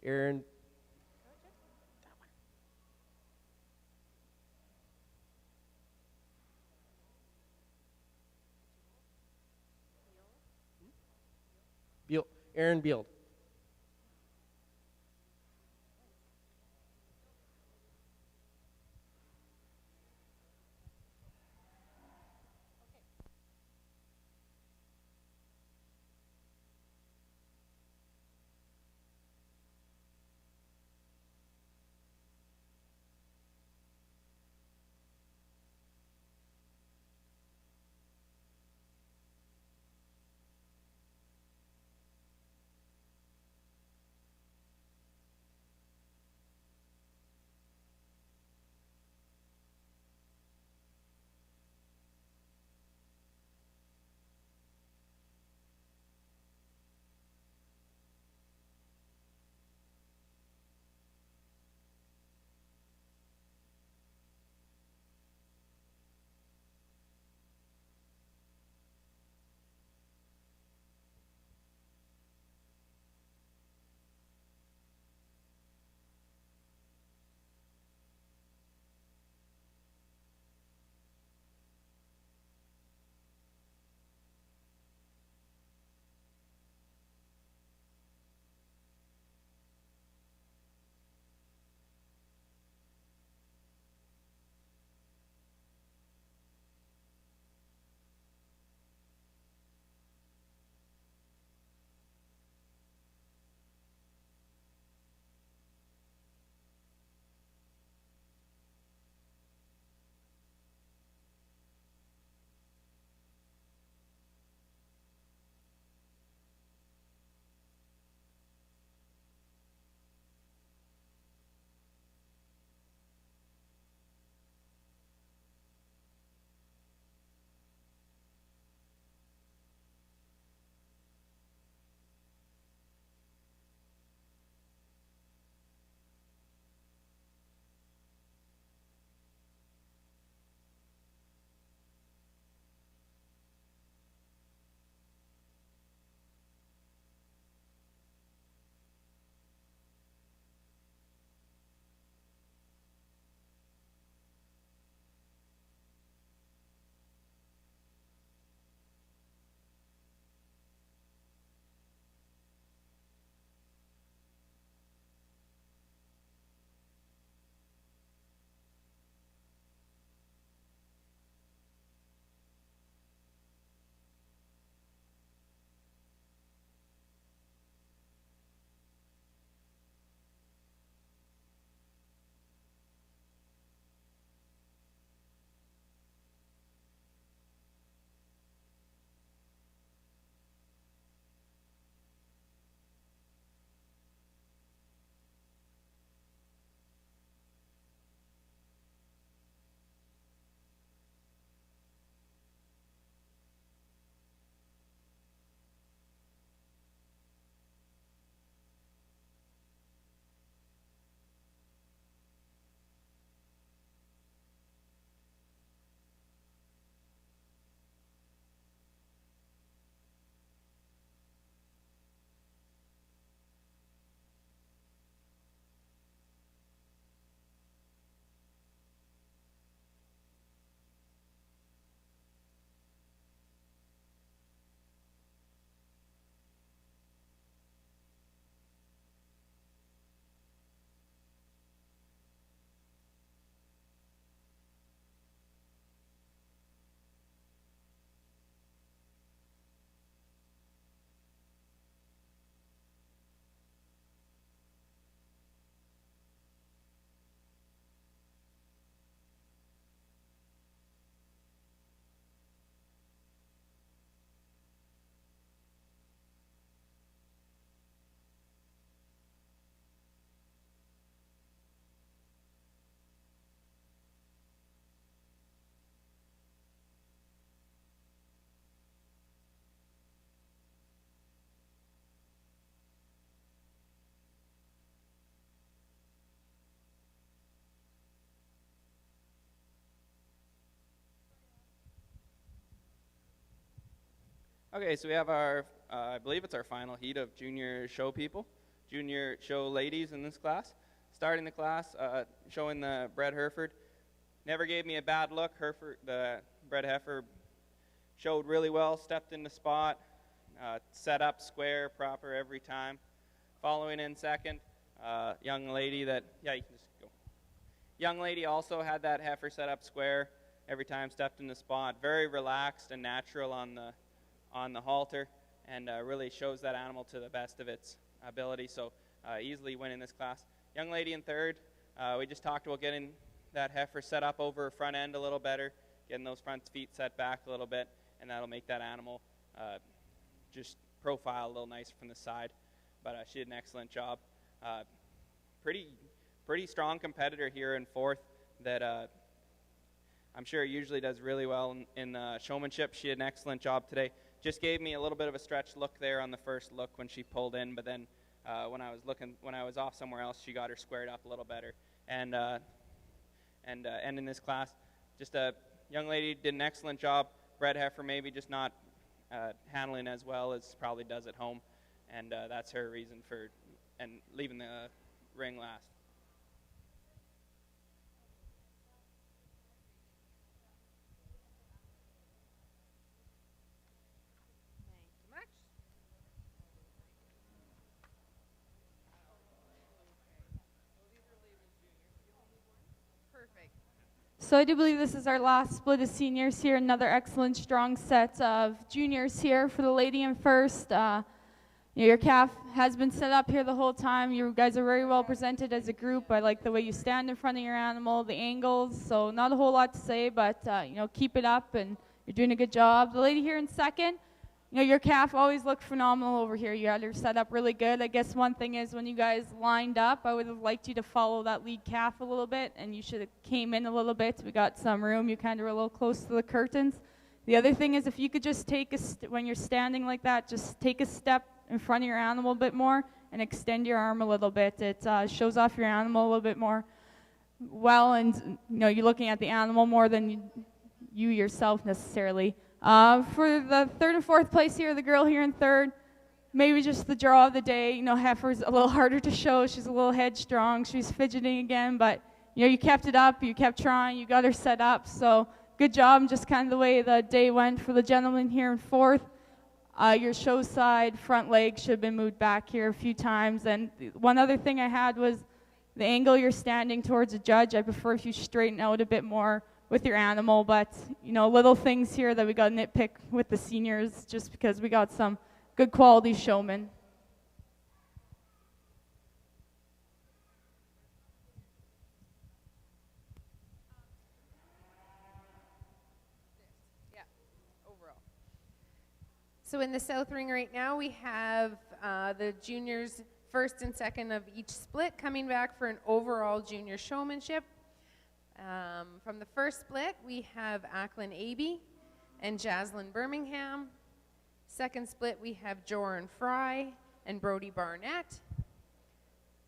Aaron Aaron Beald. Okay, so we have our, I believe it's our final heat of junior show people, junior show ladies in this class. Starting the class, showing the bred Hereford. Never gave me a bad look. Hereford, the bred heifer, showed really well, stepped in the spot, set up square, proper every time. Following in second, young lady that, yeah, you can just go. Young lady also had that heifer set up square every time, stepped in the spot. Very relaxed and natural on the halter, and really shows that animal to the best of its ability, so easily winning this class. Young lady in third, we just talked about getting that heifer set up over her front end a little better, getting those front feet set back a little bit, and that'll make that animal just profile a little nicer from the side. But she did an excellent job. Pretty strong competitor here in fourth that I'm sure usually does really well in showmanship. She did an excellent job today. Just gave me a little bit of a stretch look there on the first look when she pulled in, but then when I was off somewhere else, she got her squared up a little better. And in this class, just a young lady did an excellent job. Bred heifer maybe just not handling as well as probably does at home, and that's her reason for leaving the ring last. So I do believe this is our last split of seniors here. Another excellent, strong set of juniors here for the lady in first. Your calf has been set up here the whole time. You guys are very well presented as a group. I like the way you stand in front of your animal, the angles. So not a whole lot to say, but keep it up, and you're doing a good job. The lady here in second, your calf always looked phenomenal over here. You had her set up really good. I guess one thing is when you guys lined up, I would have liked you to follow that lead calf a little bit, and you should have came in a little bit. We got some room. You kind of were a little close to the curtains. The other thing is if you could just take when you're standing like that, just take a step in front of your animal a bit more and extend your arm a little bit. It shows off your animal a little bit more well, and you're looking at the animal more than you yourself necessarily. For the third and fourth place here, the girl here in third, maybe just the draw of the day. Heifer's a little harder to show. She's a little headstrong. She's fidgeting again, but you kept it up. You kept trying. You got her set up. So good job. Just kind of the way the day went for the gentleman here in fourth. Your show side front leg should have been moved back here a few times. And one other thing I had was the angle you're standing towards a judge. I prefer if you straighten out a bit more with your animal, but little things here that we got to nitpick with the seniors just because we got some good quality showmen. Yeah, overall. So in the South Ring right now, we have the juniors first and second of each split coming back for an overall junior showmanship. From the first split, we have Acklin Abbey and Jaslyn Birmingham. Second split, we have Joran Fry and Brody Barnett.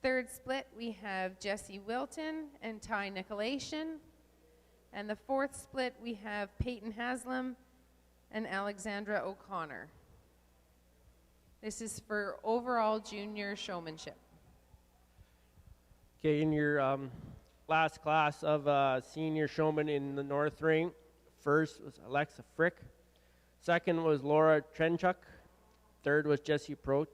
Third split, we have Jesse Wilton and Ty Nicolation. And the fourth split, we have Peyton Haslam and Alexandra O'Connor. This is for overall junior showmanship. Okay, in your last class of senior showman in the North Ring, first was Alexa Frick, second was Laura Trenchuk, third was Jessie Proch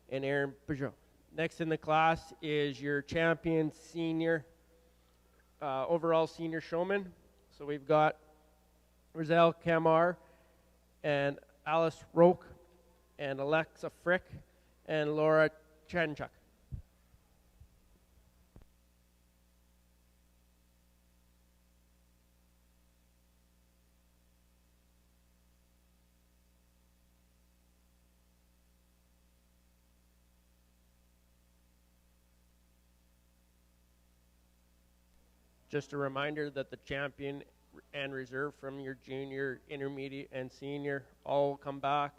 and Aaron Peugeot. Next in the class is your champion senior, overall senior showman. So we've got Roselle Kamar and Alice Roque and Alexa Frick and Laura Trenchuk. Just a reminder that the champion and reserve from your junior, intermediate, and senior all come back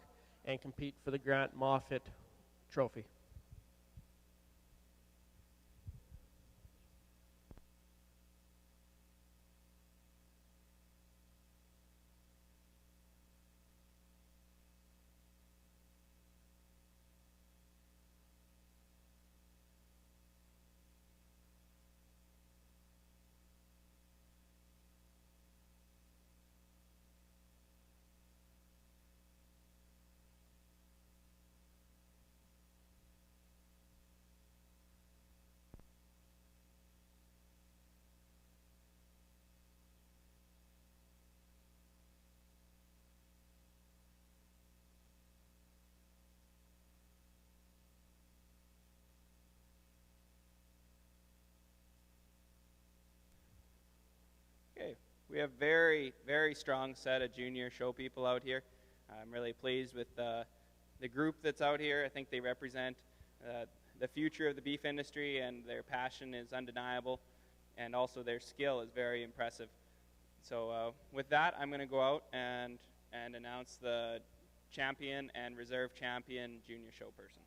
and compete for the Grant Moffat Trophy. We have very, very strong set of junior show people out here. I'm really pleased with the group that's out here. I think they represent the future of the beef industry, and their passion is undeniable, and also their skill is very impressive. So with that, I'm going to go out and announce the champion and reserve champion junior show person.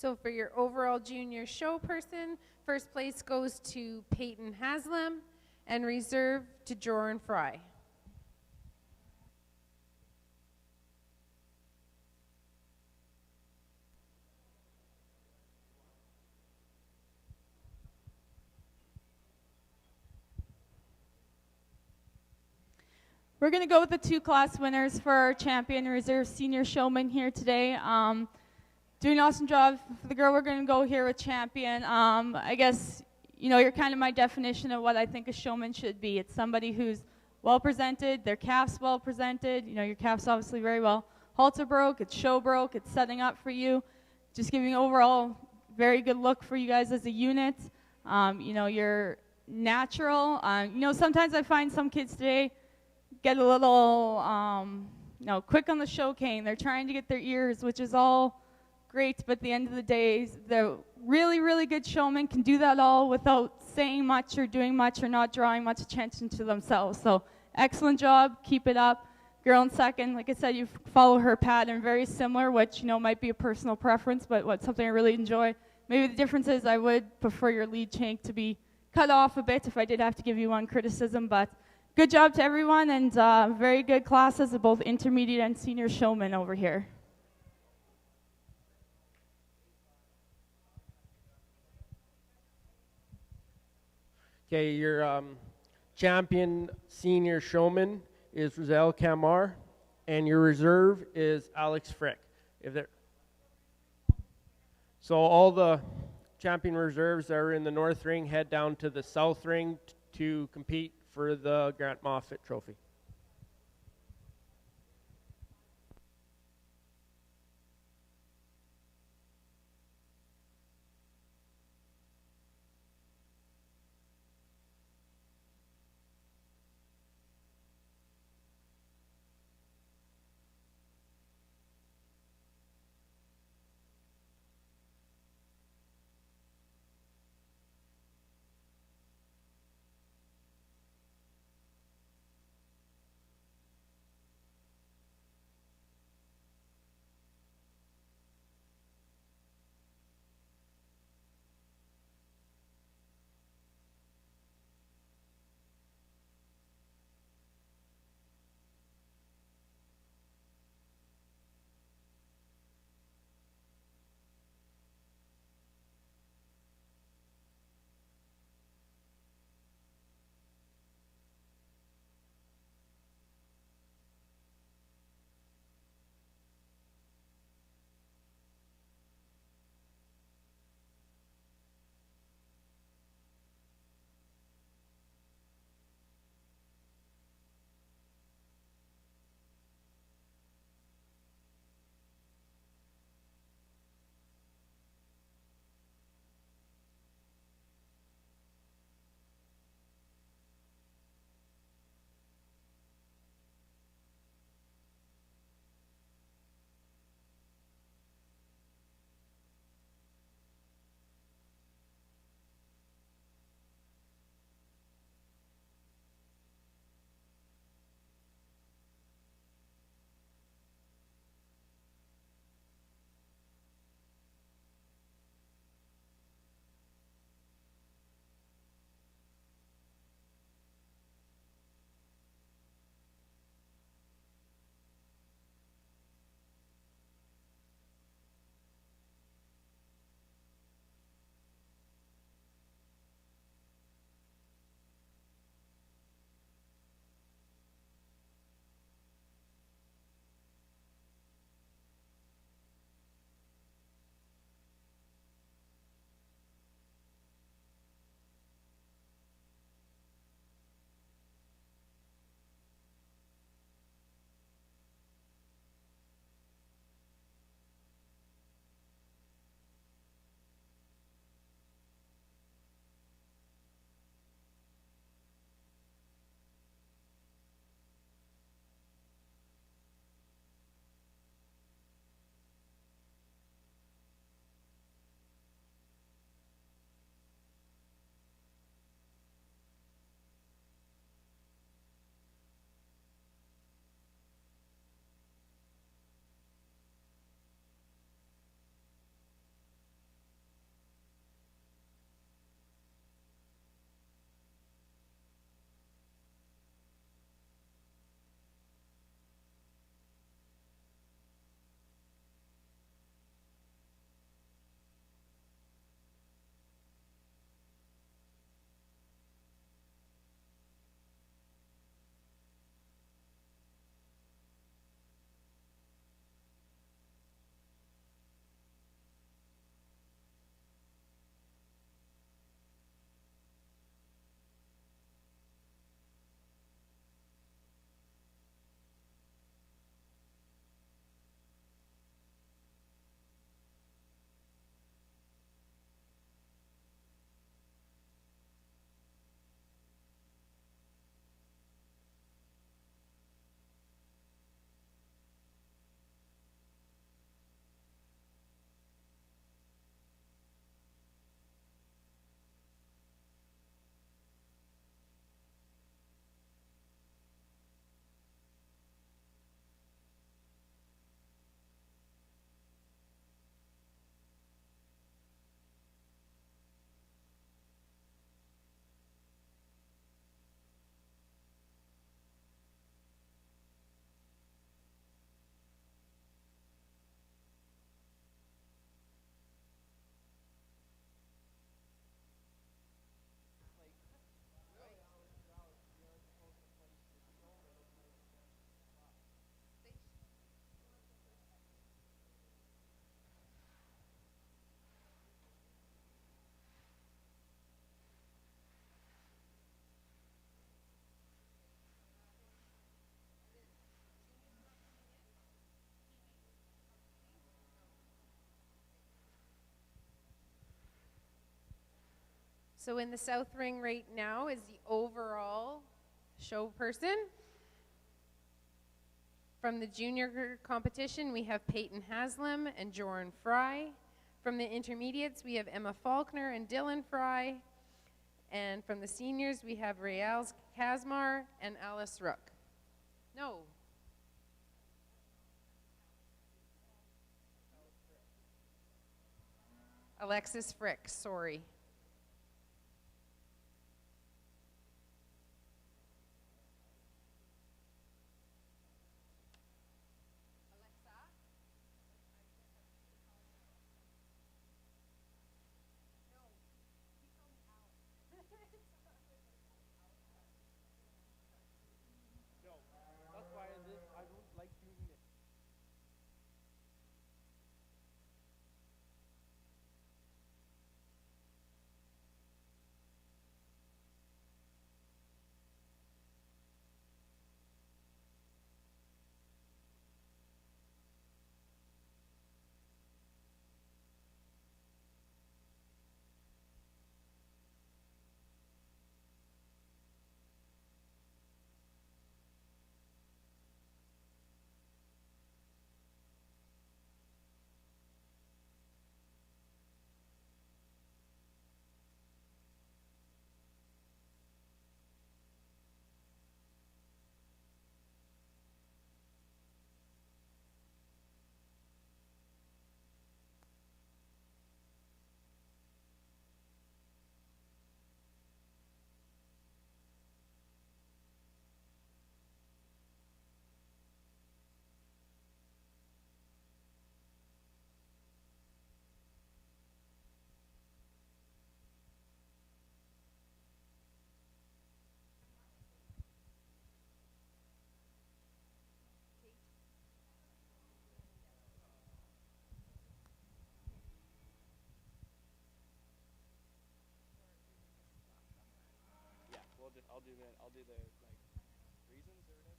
So for your overall junior show person, first place goes to Peyton Haslam, and reserve to Joran Fry. We're going to go with the two class winners for our champion reserve senior showman here today. Doing an awesome job. For the girl, we're going to go here with champion. I guess, you know, you're kind of my definition of what I think a showman should be. It's somebody who's well presented, their calf's well presented. You know, your calf's obviously very well halter broke, it's show broke, it's setting up for you. Just giving overall very good look for you guys as a unit. You know, you're natural. You know, sometimes I find some kids today get a little, you know, quick on the show cane. They're trying to get their ears, which is all great, but at the end of the day, the really, really good showman can do that all without saying much or doing much or not drawing much attention to themselves. So excellent job, keep it up. Girl in second, like I said, you follow her pattern, very similar, which, you know, might be a personal preference, but what's something I really enjoy. Maybe the difference is I would prefer your lead shank to be cut off a bit if I did have to give you one criticism, but good job to everyone, and very good classes of both intermediate and senior showmen over here. Okay, your champion senior showman is Roselle Camar, and your reserve is Alex Frick. So all the champion reserves that are in the north ring head down to the south ring to compete for the Grant Moffat Trophy. So in the South Ring right now is the overall show person. From the junior competition, we have Peyton Haslam and Joran Fry. From the intermediates, we have Emma Faulkner and Dylan Fry. And from the seniors, we have Rael Kazmar and Alice Rook. No. Alexis Frick, sorry. That's why I don't like doing it. Yeah, I'll do the like reasons or whatever.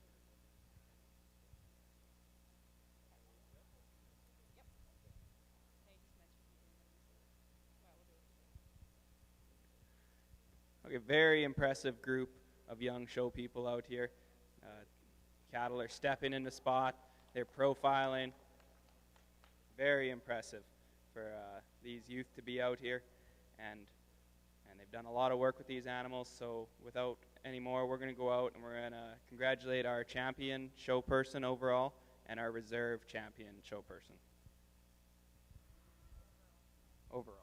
Okay, very impressive group of young show people out here. Cattle are stepping in the spot. They're profiling. Very impressive for these youth to be out here, and they've done a lot of work with these animals. So without any more, we're going to go out and we're going to congratulate our champion show person overall and our reserve champion show person overall.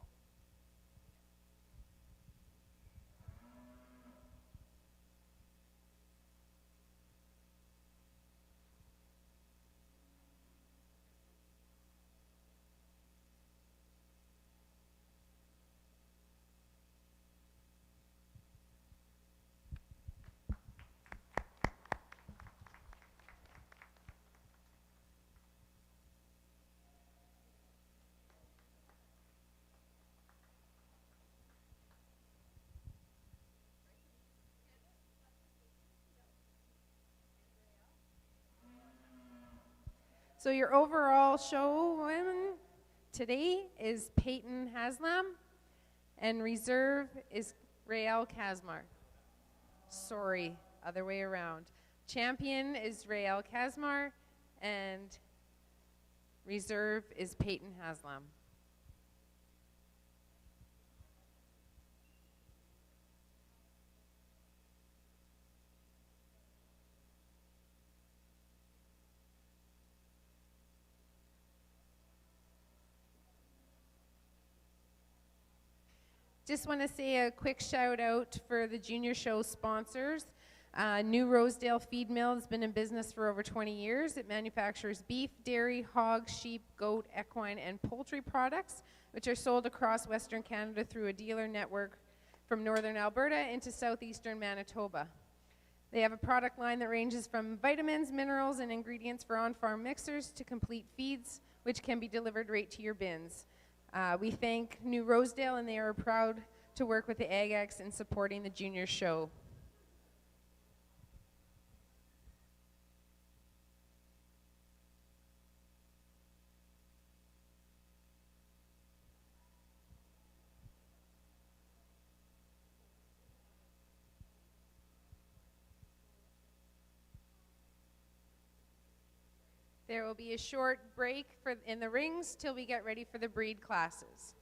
So your overall showwoman today is Peyton Haslam, and reserve is Rael Kazmar. Sorry, other way around. Champion is Rael Kazmar, and reserve is Peyton Haslam. Just want to say a quick shout out for the junior show sponsors. New Rosedale Feed Mill has been in business for over 20 years. It manufactures beef, dairy, hog, sheep, goat, equine, and poultry products, which are sold across Western Canada through a dealer network from northern Alberta into southeastern Manitoba. They have a product line that ranges from vitamins, minerals, and ingredients for on-farm mixers to complete feeds, which can be delivered right to your bins. We thank New Rosedale, and they are proud to work with the AgX in supporting the junior show. There will be a short break in the rings till we get ready for the breed classes.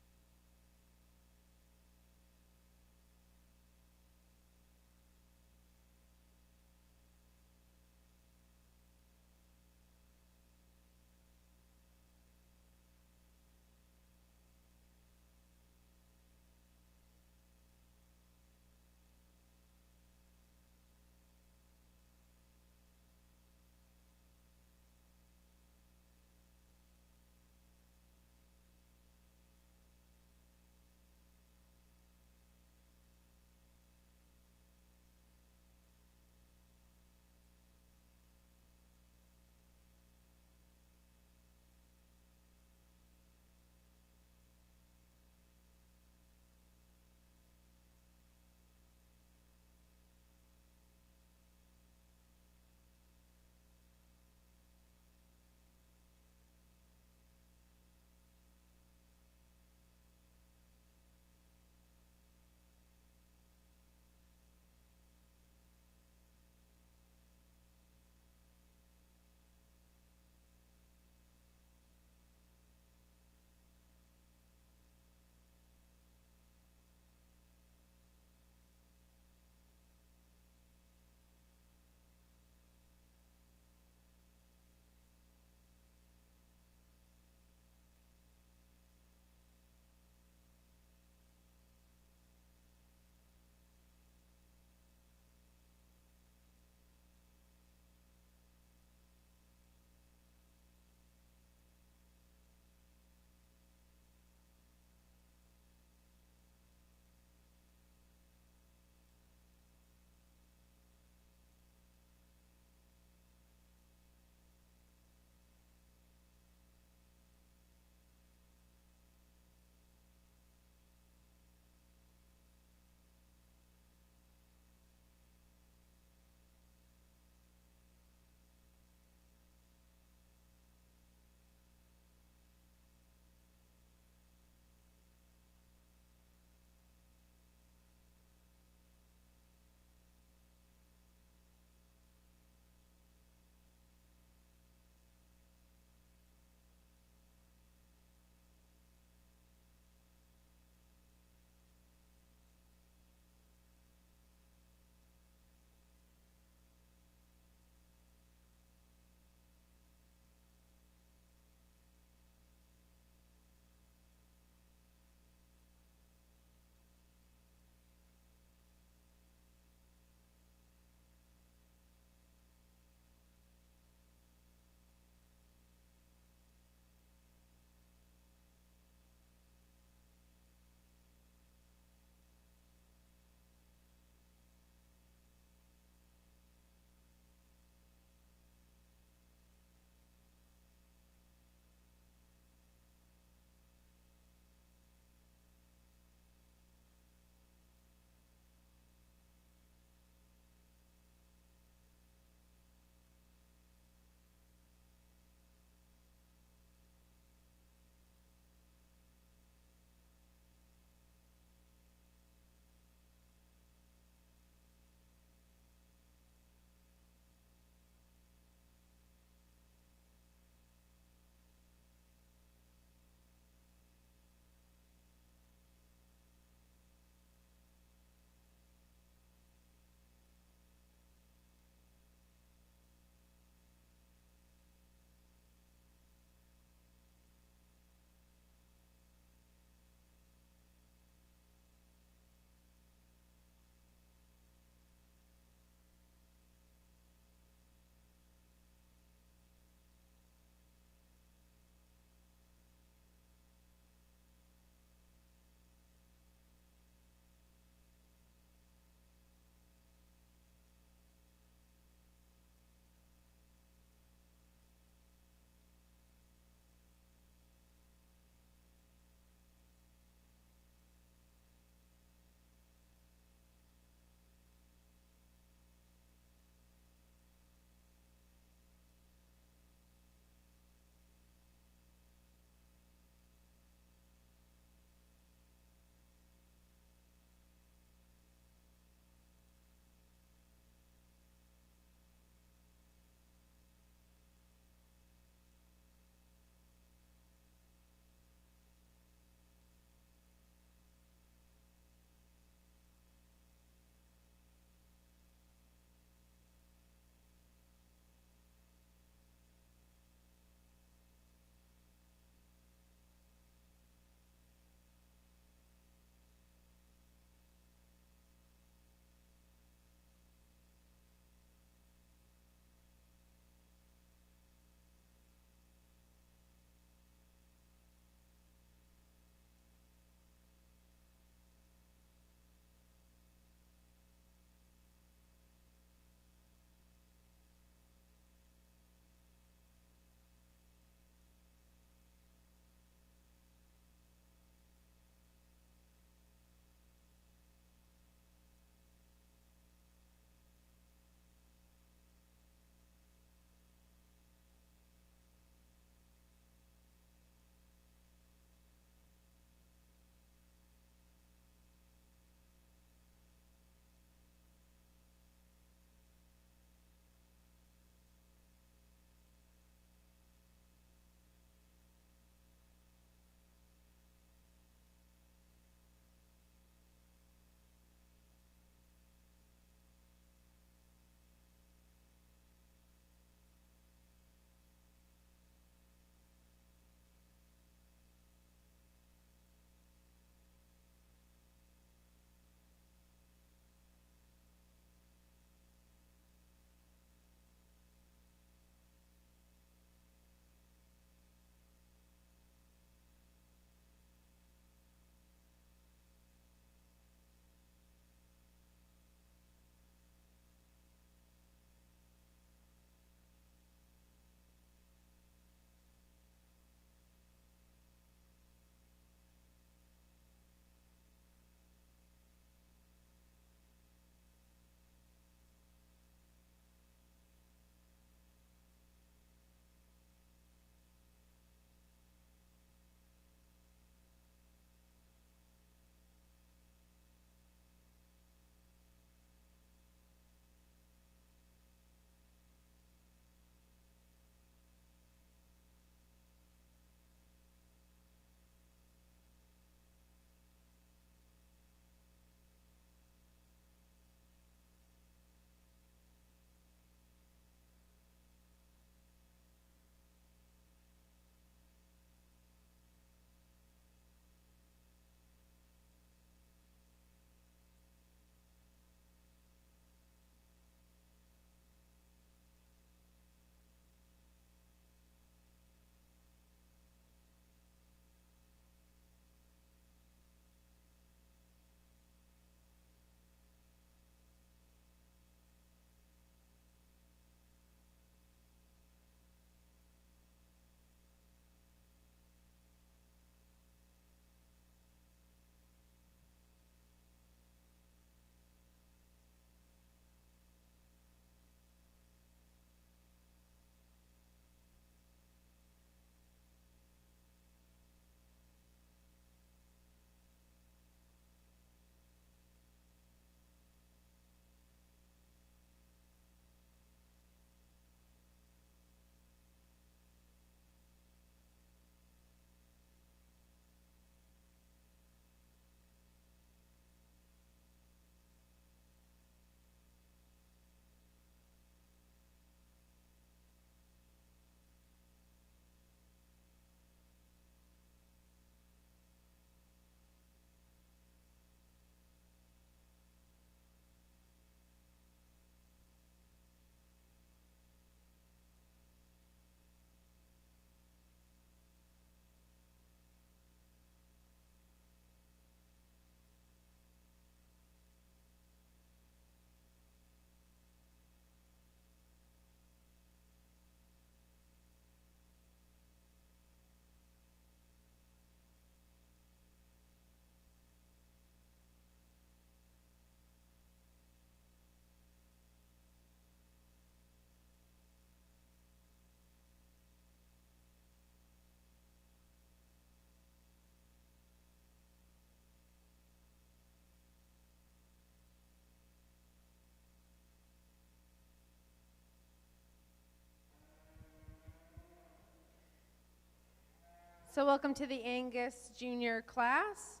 So welcome to the Angus Junior class.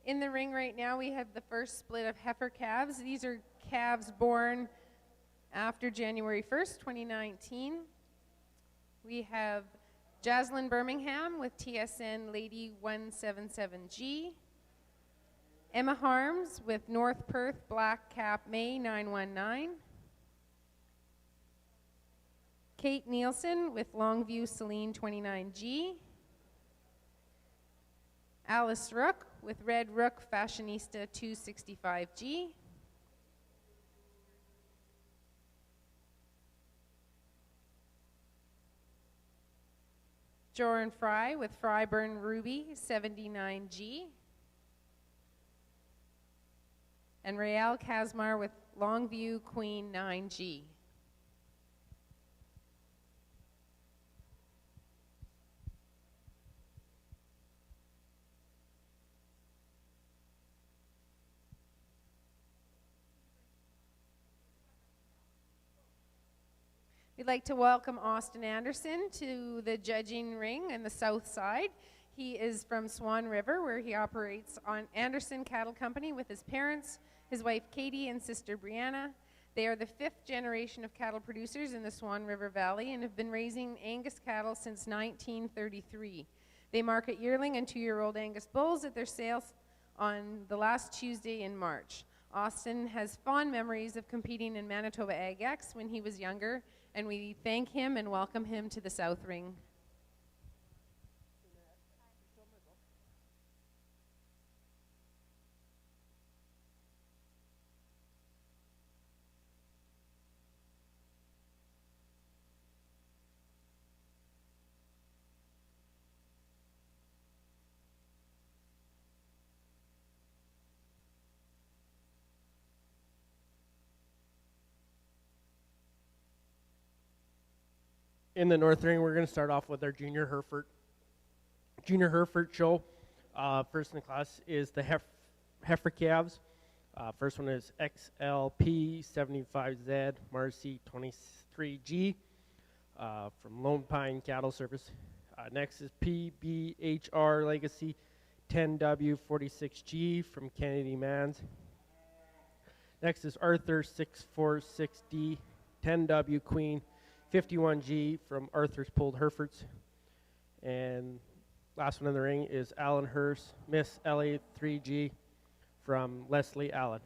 In the ring right now we have the first split of heifer calves. These are calves born after January 1st, 2019. We have Jaslyn Birmingham with TSN Lady 177G. Emma Harms with North Perth Black Cap May 919. Kate Nielsen with Longview Celine 29G. Alice Rook with Red Rook Fashionista 265G. Joran Fry with Fryburn Ruby 79G. And Rael Kasmar with Longview Queen 9G. We'd like to welcome Austin Anderson to the judging ring in the south side. He is from Swan River, where he operates on Anderson Cattle Company with his parents, his wife Katie, and sister Brianna. They are the 5th generation of cattle producers in the Swan River Valley and have been raising Angus cattle since 1933. They market yearling and 2-year-old Angus bulls at their sales on the last Tuesday in March. Austin has fond memories of competing in Manitoba AgX when he was younger, and we thank him and welcome him to the South Ring. In the North Ring, we're going to start off with our Junior Hereford show. First in the class is the heifer calves. First one is XLP 75Z Marcy 23G from Lone Pine Cattle Service. Next is PBHR Legacy 10W 46G from Kennedy Mans. Next is Arthur 646D 10W Queen 51G from Arthur's Pulled Herefords. And last one in the ring is Alan Hurst, Miss LA 3G from Leslie Allen.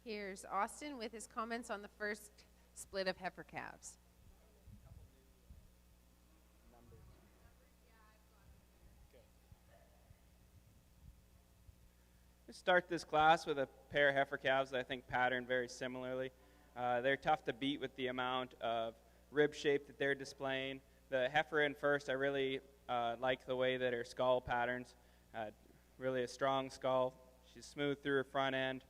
Here's Austin with his comments on the first split of heifer calves. We start this class with a pair of heifer calves that I think pattern very similarly. They're tough to beat with the amount of rib shape that they're displaying. The heifer in first, I really like the way that her skull patterns. Really a strong skull. She's smooth through her front end.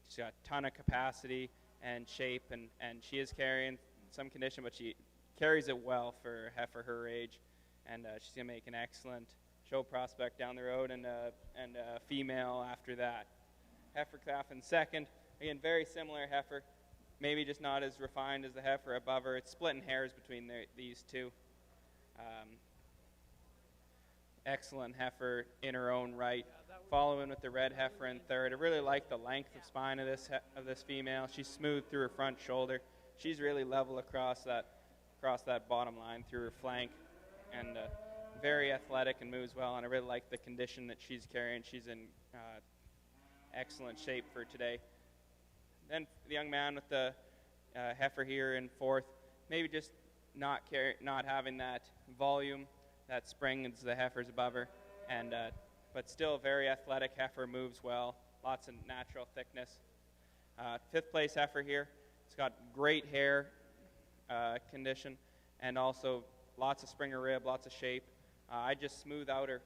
She's got a ton of capacity and shape, and she is carrying some condition, but she carries it well for a heifer her age, and she's going to make an excellent show prospect down the road, and a female after that. Heifer calf in second. Again, very similar heifer, maybe just not as refined as the heifer above her. It's splitting hairs between these two. Excellent heifer in her own right. Following with the red heifer in third. I really like the length of spine of this female. She's smooth through her front shoulder. She's really level across that bottom line through her flank, and very athletic and moves well. And I really like the condition that she's carrying. She's in excellent shape for today. Then the young man with the heifer here in fourth, maybe just not having that volume, that spring as the heifers above her, and but still a very athletic heifer, moves well, lots of natural thickness. Fifth place heifer here. It's got great hair condition, and also lots of springer rib, lots of shape. I just smooth out her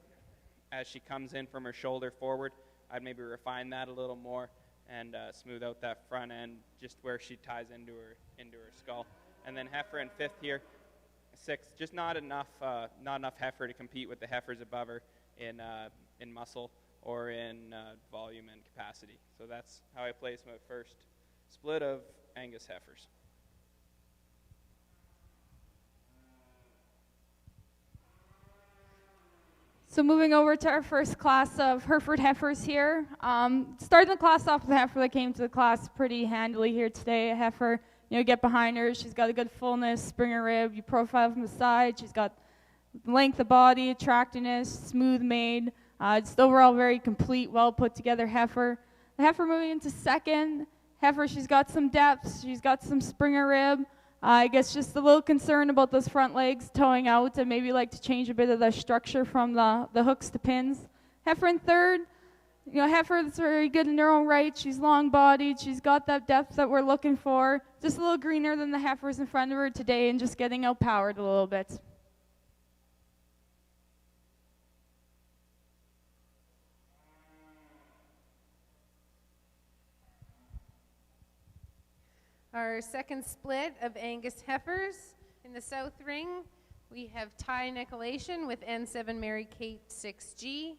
as she comes in from her shoulder forward. I'd maybe refine that a little more and smooth out that front end just where she ties into her skull. And then heifer in fifth here. Sixth, just not enough heifer to compete with the heifers above her in muscle or in volume and capacity. So that's how I place my first split of Angus heifers. So moving over to our first class of Hereford heifers here. Starting the class off with a heifer that came to the class pretty handily here today. A heifer, get behind her. She's got a good fullness, springer rib. You profile from the side. She's got length of body, attractiveness, smooth made. Just overall very complete, well put together heifer. The heifer moving into second. Heifer, she's got some depth. She's got some springer rib. I guess just a little concern about those front legs towing out, and maybe like to change a bit of the structure from the hooks to pins. Heifer in third. Heifer that's very good in her own right. She's long-bodied. She's got that depth that we're looking for. Just a little greener than the heifers in front of her today, and just getting outpowered a little bit. Our second split of Angus heifers in the south ring, we have Ty Nicolation with N7 Mary Kate 6G,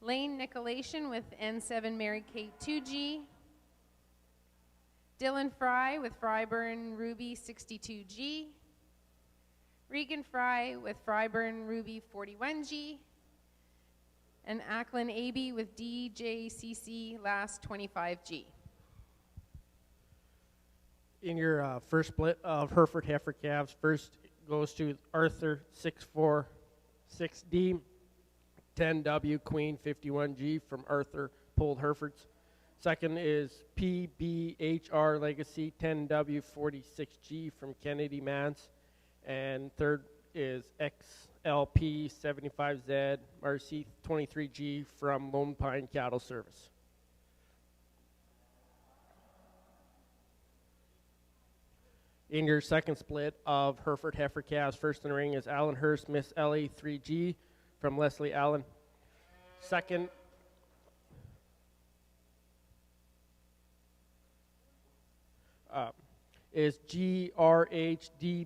Lane Nicolation with N7 Mary Kate 2G, Dylan Fry with Fryburn Ruby 62G, Regan Fry with Fryburn Ruby 41G, and Acklin Aby with DJCC Last 25G. In your first split of Hereford heifer calves, first goes to Arthur 646D, 10W Queen 51G from Arthur Pulled Herefords. Second is PBHR Legacy 10W 46G from Kennedy Mance. And third is XLP 75Z RC 23G from Lone Pine Cattle Service. In your second split of Hereford heifer calves, first in the ring is Allen Hurst, Miss Ellie 3G from Leslie Allen. Second is GRHDBK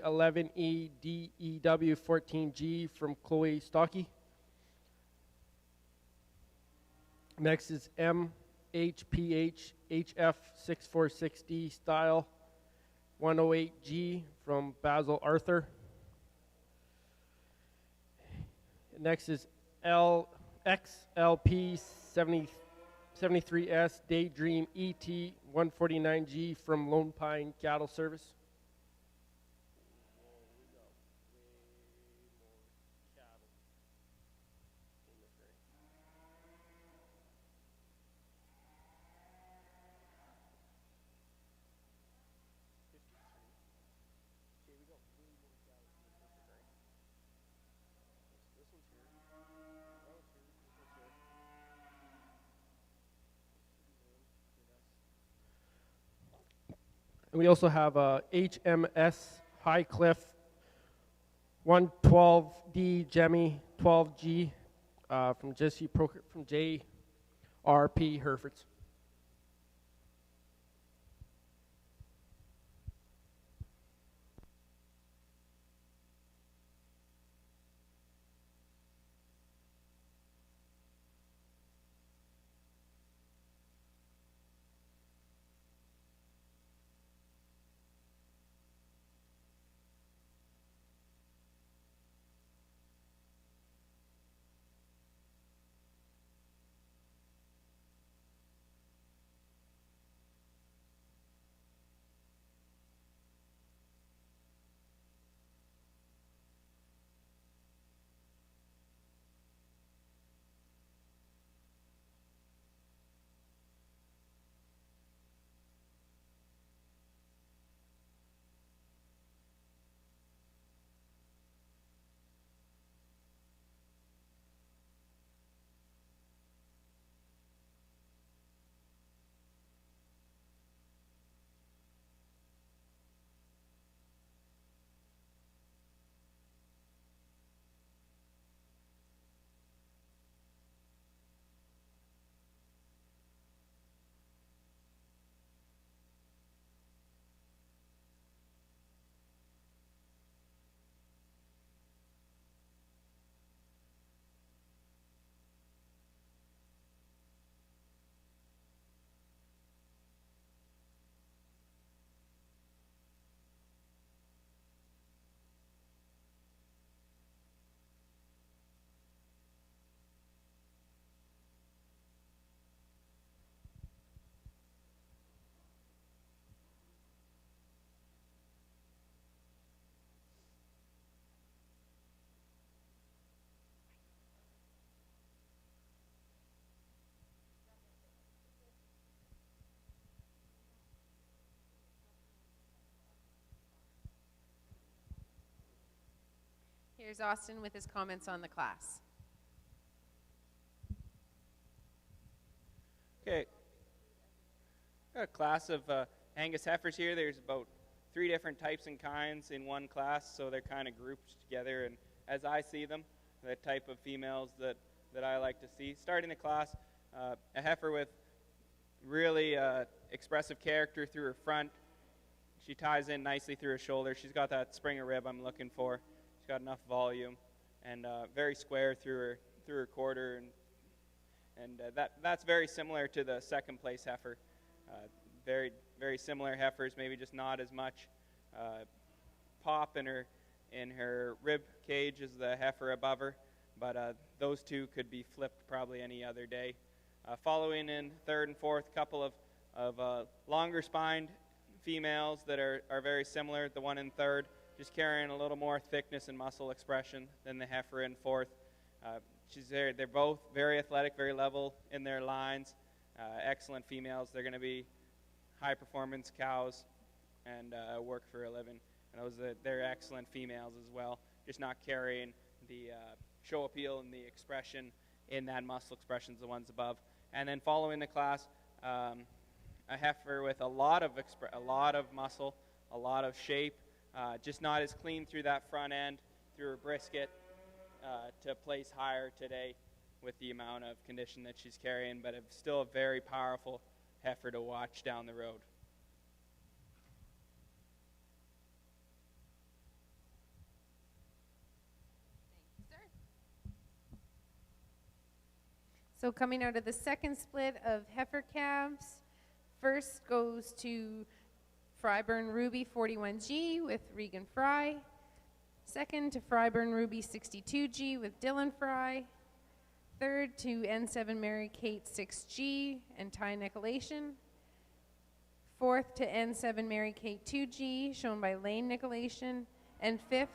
11E DEW 14G from Chloe Stocky. Next is MHPH HF 646D style 108G from Basil Arthur. Next is XLP 73S Daydream ET 149G from Lone Pine Cattle Service. And we also have HMS High Cliff 112D Jemmy 12G from JRP Herefords. Here's Austin with his comments on the class. Okay. Got a class of Angus heifers here. There's about 3 different types and kinds in one class, so they're kind of grouped together. And as I see them, the type of females that I like to see. Starting the class, a heifer with really expressive character through her front. She ties in nicely through her shoulder. She's got that Springer rib I'm looking for. She's got enough volume, and very square through her quarter, and that's very similar to the second place heifer. Very, very similar heifers, maybe just not as much pop in her rib cage as the heifer above her, but those two could be flipped probably any other day. Following in third and fourth, couple of longer spined females that are very similar. The one in third just carrying a little more thickness and muscle expression than the heifer in fourth. They're both very athletic, very level in their lines. Excellent females. They're going to be high performance cows and work for a living. And they're excellent females as well, just not carrying the show appeal and the expression in that muscle expression as the ones above. And then following the class, a heifer with a lot of muscle, a lot of shape, just not as clean through that front end, through her brisket, to place higher today with the amount of condition that she's carrying, but still a very powerful heifer to watch down the road. Thank you, sir. So coming out of the second split of heifer calves, first goes to Fryburn Ruby 41G with Regan Fry. Second to Fryburn Ruby 62G with Dylan Fry. Third to N7 Mary Kate 6G and Ty Nicolation. Fourth to N7 Mary Kate 2G, shown by Lane Nicolation. And fifth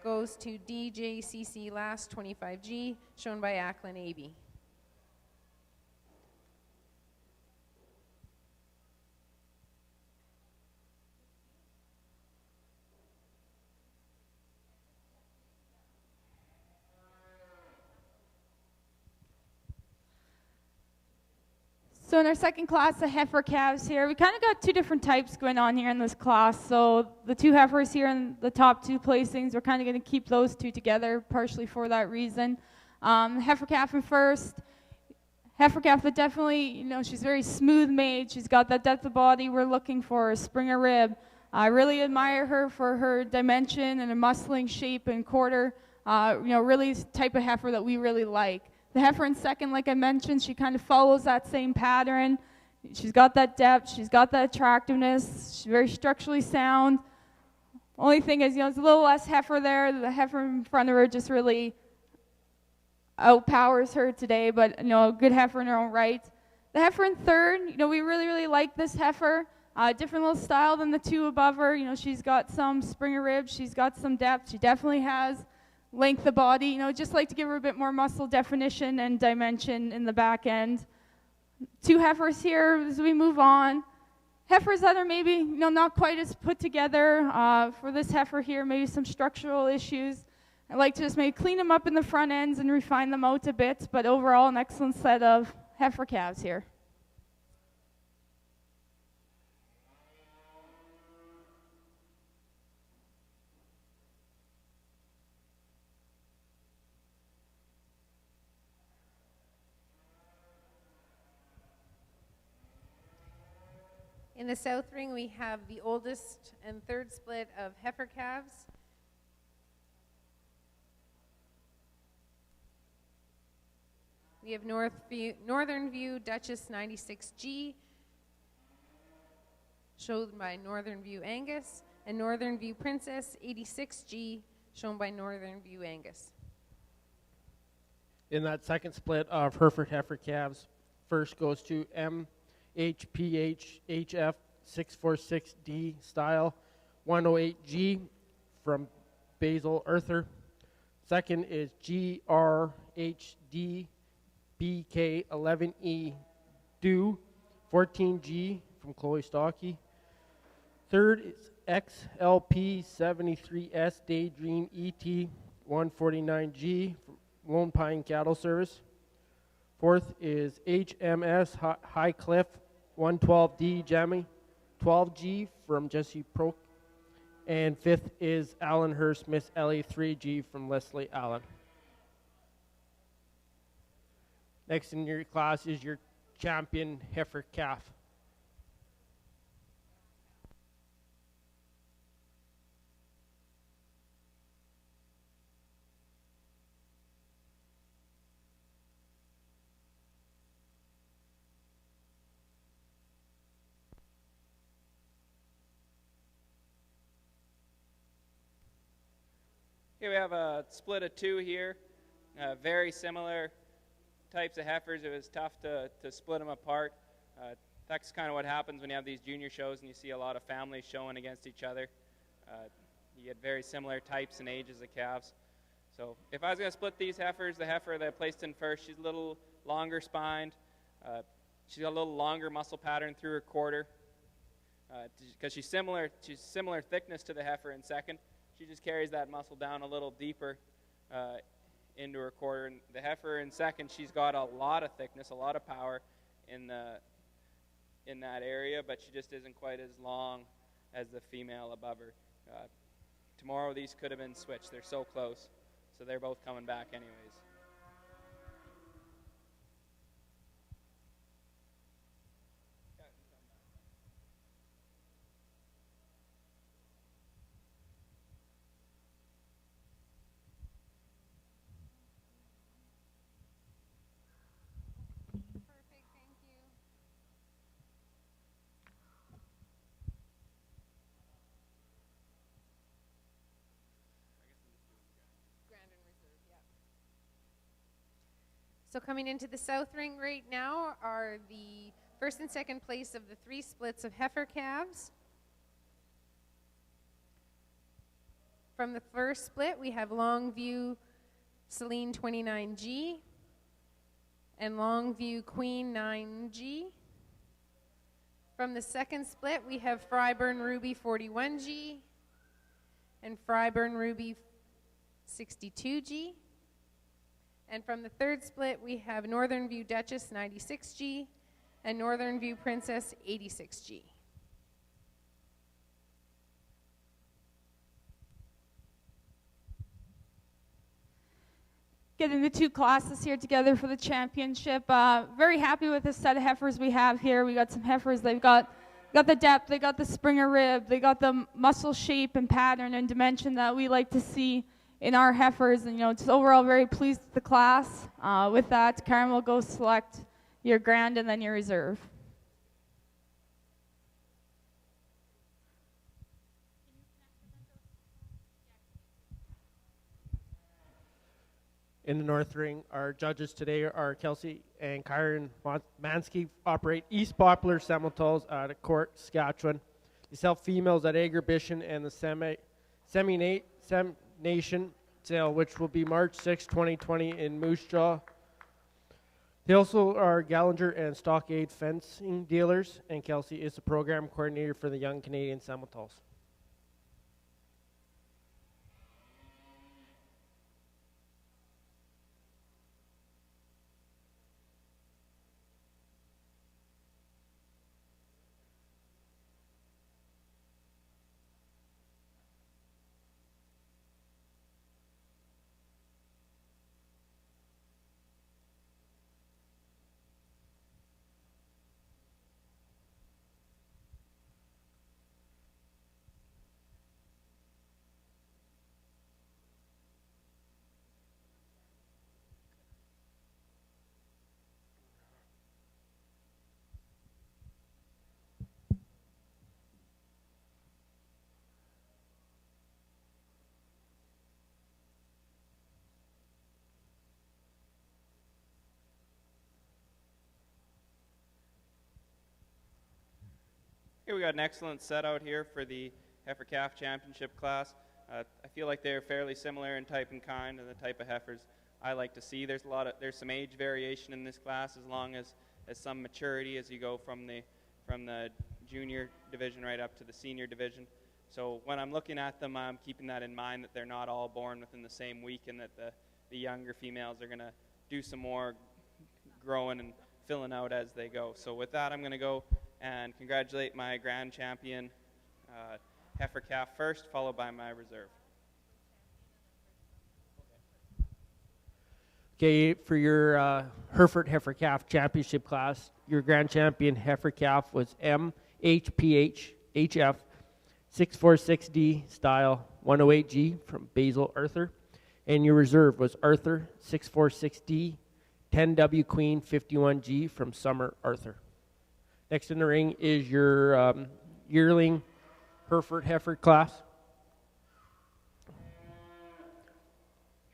goes to DJCC Last 25G, shown by Acklin Aby. So in our second class, the heifer calves here, we kind of got two different types going on here in this class. So the two heifers here in the top two placings, we're kind of going to keep those two together, partially for that reason. Heifer calf in first. Heifer calf, but definitely, you know, she's very smooth made. She's got that depth of body we're looking for, a Springer rib. I really admire her for her dimension and her muscling shape and quarter. You know, really type of heifer that we really like. The heifer in second, like I mentioned, she kind of follows that same pattern. She's got that depth, she's got that attractiveness, she's very structurally sound. Only thing is, you know, it's a little less heifer there. The heifer in front of her just really outpowers her today, but, you know, a good heifer in her own right. The heifer in third, you know, we really, really like this heifer. Different little style than the two above her. You know, she's got some Springer ribs, she's got some depth, she definitely has length of body, you know, just like to give her a bit more muscle definition and dimension in the back end. Two heifers here as we move on. Heifers that are maybe, you know, not quite as put together. For this heifer here, maybe some structural issues. I like to just maybe clean them up in the front ends and refine them out a bit, but overall an excellent set of heifer calves here. In the south ring, we have the oldest and third split of heifer calves. We have Northern View Duchess 96G, shown by Northern View Angus, and Northern View Princess 86G, shown by Northern View Angus. In that second split of Hereford heifer calves, first goes to MHPHF 646D style 108G from Basil Arthur. Second is GRHD BK11E Do 14G from Chloe Stocky. Third is XLP73S Daydream ET 149G from Lone Pine Cattle Service. Fourth is HMS High Cliff 112D Jammy 12G from Jesse Pro. And fifth is Allenhurst Miss Ellie 3G from Leslie Allen. Next in your class is your champion heifer calf. Here we have a split of two here, very similar types of heifers. It was tough to split them apart. That's kind of what happens when you have these junior shows and you see a lot of families showing against each other. You get very similar types and ages of calves. So if I was going to split these heifers, the heifer that I placed in first, she's a little longer spined. She's got a little longer muscle pattern through her quarter because she's similar thickness to the heifer in second. She just carries that muscle down a little deeper into her quarter. And the heifer in second, she's got a lot of thickness, a lot of power in that area, but she just isn't quite as long as the female above her. Tomorrow these could have been switched. They're so close. So they're both coming back anyways. Perfect, thank you. Grandin Reserve, yeah. So coming into the south ring right now are the first and second place of the three splits of heifer calves. From the first split, we have Longview Celine 29G and Longview Queen 9G. From the second split, we have Fryburn Ruby 41G and Fryburn Ruby 62G. And from the third split, we have Northern View Duchess 96G and Northern View Princess 86G. Getting the two classes here together for the championship. Very happy with the set of heifers we have here. We got some heifers. They've got the depth, they got the Springer rib, they got the muscle shape and pattern and dimension that we like to see in our heifers. And just overall very pleased with the class. With that, Karen will go select your grand and then your reserve. In the North Ring, our judges today are Kelsey and Kyron Mansky, operate East Poplar Seminoles out of Cork, Saskatchewan. They sell females at Agribition and the Sem Nation sale, which will be March 6, 2020 in Moose Jaw. They also are Gallinger and Stockade fencing dealers, and Kelsey is the program coordinator for the Young Canadian Seminoles. Okay, we got an excellent set out here for the Heifer Calf Championship class. I feel like they're fairly similar in type and kind and the type of heifers I like to see. There's some age variation in this class, as long as some maturity as you go from the junior division right up to the senior division. So when I'm looking at them, I'm keeping that in mind, that they're not all born within the same week, and that the younger females are going to do some more growing and filling out as they go. So with that, I'm going to go and congratulate my grand champion heifer calf first, followed by my reserve. Okay, for your Hereford Heifer Calf Championship class, your grand champion heifer calf was MHPH HF 646D style 108G from Basil Arthur, and your reserve was Arthur 646D 10W Queen 51G from Summer Arthur. Next in the ring is your yearling Hereford heifer class.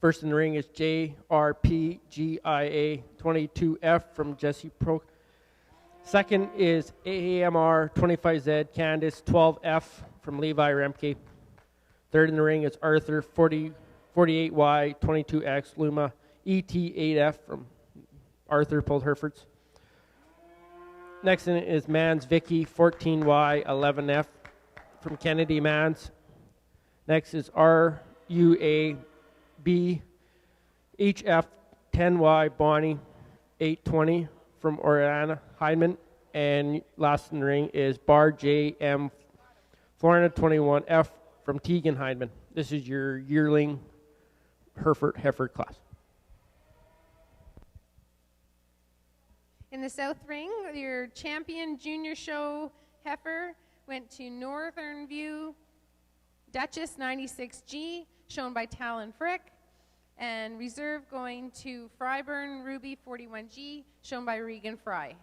First in the ring is JRPGIA 22F from Jesse Pro. Second is AAMR 25Z Candace 12F from Levi Remke. Third in the ring is Arthur 48Y 22X Luma ET8F from Arthur pulled Herefords. Next in it is Mans Vicky 14Y 11F from Kennedy Mans. Next is RUAB HF 10Y Bonnie 820 from Oriana Hyman. And last in the ring is Bar JM Florida 21F from Tegan Hyman. This is your yearling Hereford heifer class. In the South Ring, your champion junior show heifer went to Northern View Duchess 96G, shown by Talon Frick, and reserve going to Fryburn Ruby 41G, shown by Regan Fry.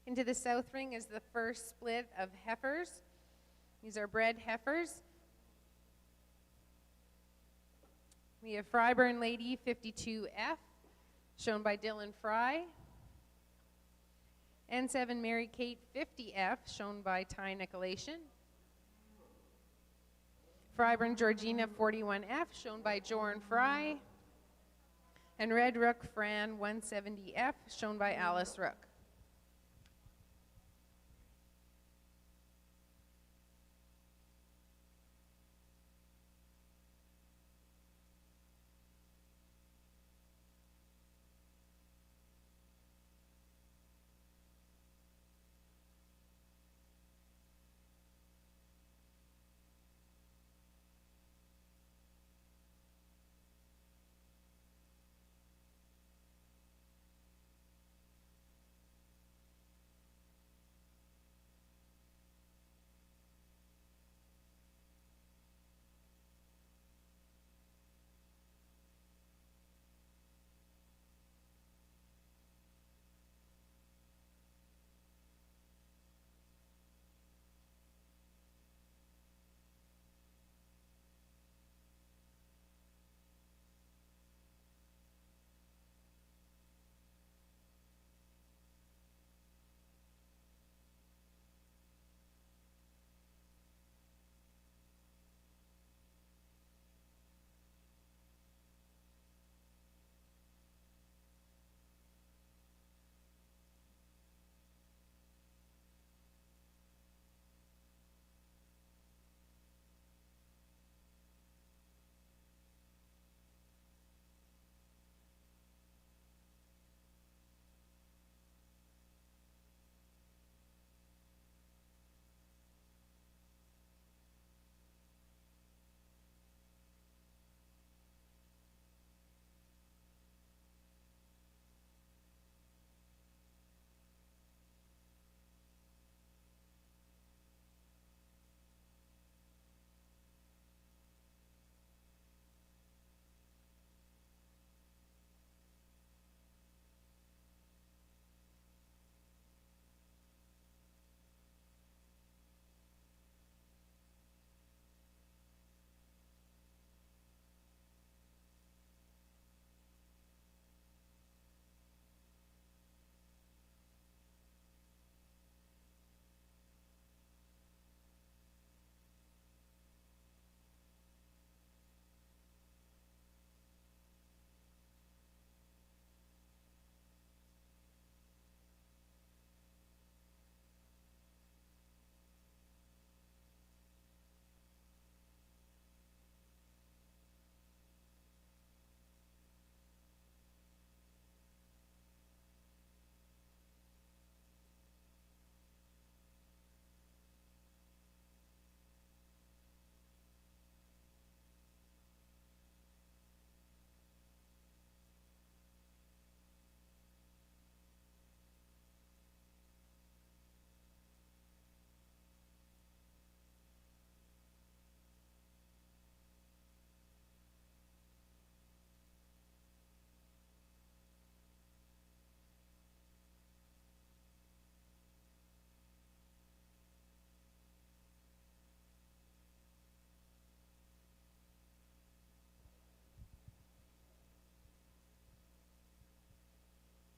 Into the south ring is the first split of heifers. These are bred heifers. We have Fryburn Lady 52F, shown by Dylan Fry. N7 Mary Kate 50F, shown by Ty Nicolation. Fryburn Georgina 41F, shown by Joran Fry. And Red Rook Fran 170F, shown by Alice Rook.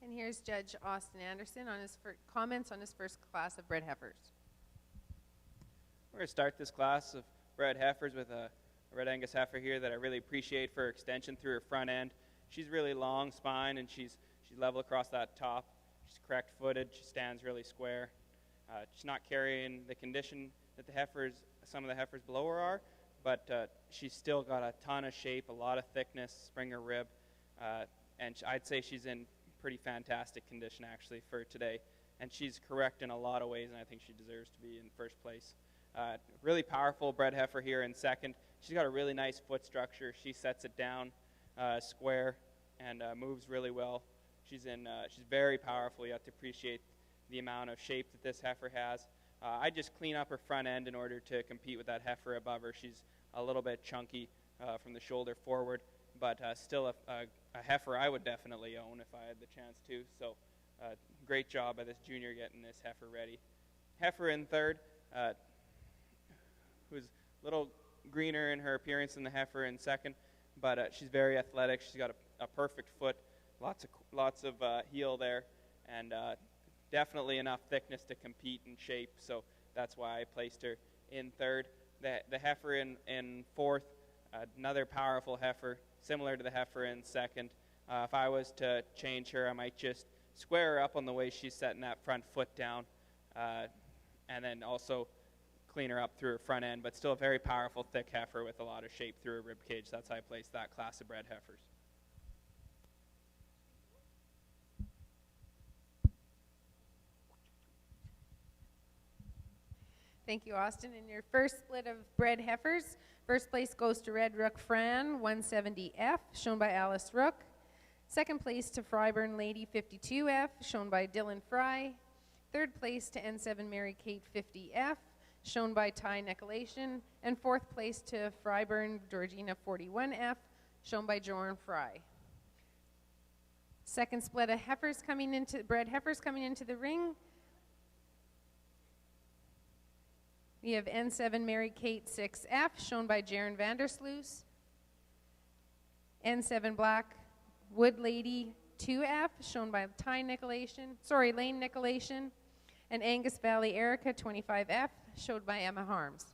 And here's Judge Austin Anderson on his comments on his first class of bred heifers. We're going to start this class of bred heifers with a Red Angus heifer here that I really appreciate for her extension through her front end. She's really long spine and she's level across that top. She's correct footed. She stands really square. She's not carrying the condition that some of the heifers below her are, but she's still got a ton of shape, a lot of thickness, Springer rib, and I'd say she's in pretty fantastic condition actually for today. And she's correct in a lot of ways, and I think she deserves to be in first place. Really powerful bred heifer here in second. She's got a really nice foot structure. She sets it down square and moves really well. She's very powerful. You have to appreciate the amount of shape that this heifer has. I just clean up her front end in order to compete with that heifer above her. She's a little bit chunky from the shoulder forward, but still a heifer I would definitely own if I had the chance to. So Great job by this junior getting this heifer ready. Heifer in third, who's a little greener in her appearance than the heifer in second, but she's very athletic. She's got a perfect foot, lots of heel there, and definitely enough thickness to compete in shape, so that's why I placed her in third. The heifer in fourth, another powerful heifer, similar to the heifer in second. If I was to change her, I might just square her up on the way she's setting that front foot down, and then also clean her up through her front end, but still a very powerful, thick heifer with a lot of shape through her rib cage. That's how I placed that class of bred heifers. Thank you, Austin. In your first split of bred heifers, first place goes to Red Rook Fran, 170F, shown by Alice Rook. Second place to Fryburn Lady, 52F, shown by Dylan Fry. Third place to N7 Mary Kate, 50F, shown by Ty Nicolation. And fourth place to Fryburn Georgina, 41F, shown by Jorn Fry. Second split of heifers bred heifers coming into the ring. We have N7 Mary Kate 6F, shown by Jaron Vandersloos. N7 Black Wood Lady 2F, shown by Lane Nicolation. And Angus Valley Erica 25F, showed by Emma Harms.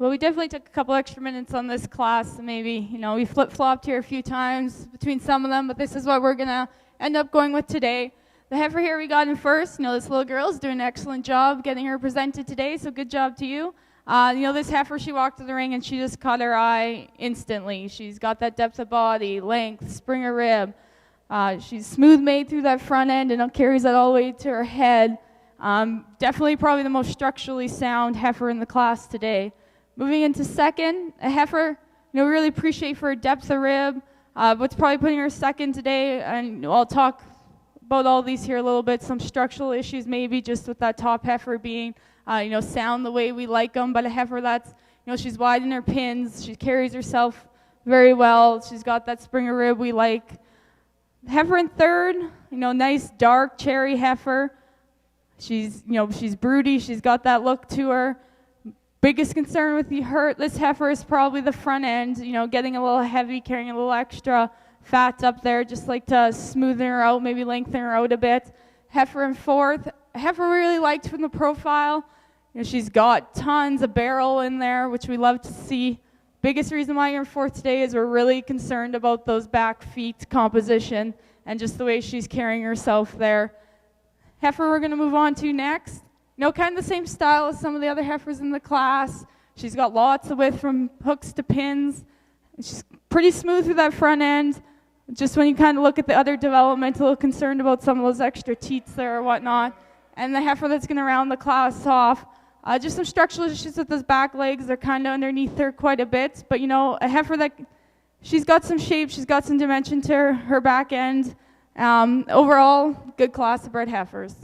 Well, we definitely took a couple extra minutes on this class. Maybe, we flip-flopped here a few times between some of them, but this is what we're going to end up going with today. The heifer here we got in first. This little girl's doing an excellent job getting her presented today, so good job to you. This heifer, she walked to the ring and she just caught her eye instantly. She's got that depth of body, length, spring of rib. She's smooth made through that front end and carries that all the way to her head. Definitely probably the most structurally sound heifer in the class today. Moving into second, a heifer, we really appreciate for her depth of rib. What's probably putting her second today, and I'll talk about all these here a little bit, some structural issues maybe just with that top heifer being, sound the way we like them, but a heifer that's, she's wide in her pins, she carries herself very well, she's got that spring of rib we like. Heifer in third, nice dark cherry heifer. She's broody, she's got that look to her. Biggest concern with this heifer is probably the front end, getting a little heavy, carrying a little extra fats up there, just like to smoothen her out, maybe lengthen her out a bit. Heifer in fourth. Heifer we really liked from the profile. You know, she's got tons of barrel in there, which we love to see. Biggest reason why you're in fourth today is we're really concerned about those back feet composition and just the way she's carrying herself there. Heifer we're going to move on to next. You know, kind of the same style as some of the other heifers in the class. She's got lots of width from hooks to pins. She's pretty smooth through that front end. Just when you kind of look at the other development, a little concerned about some of those extra teats there or whatnot. And the heifer that's going to round the class off, just some structural issues with those back legs. They're kind of underneath her quite a bit. But, you know, a heifer that, she's got some shape, she's got some dimension to her back end. Overall, good class of bred heifers.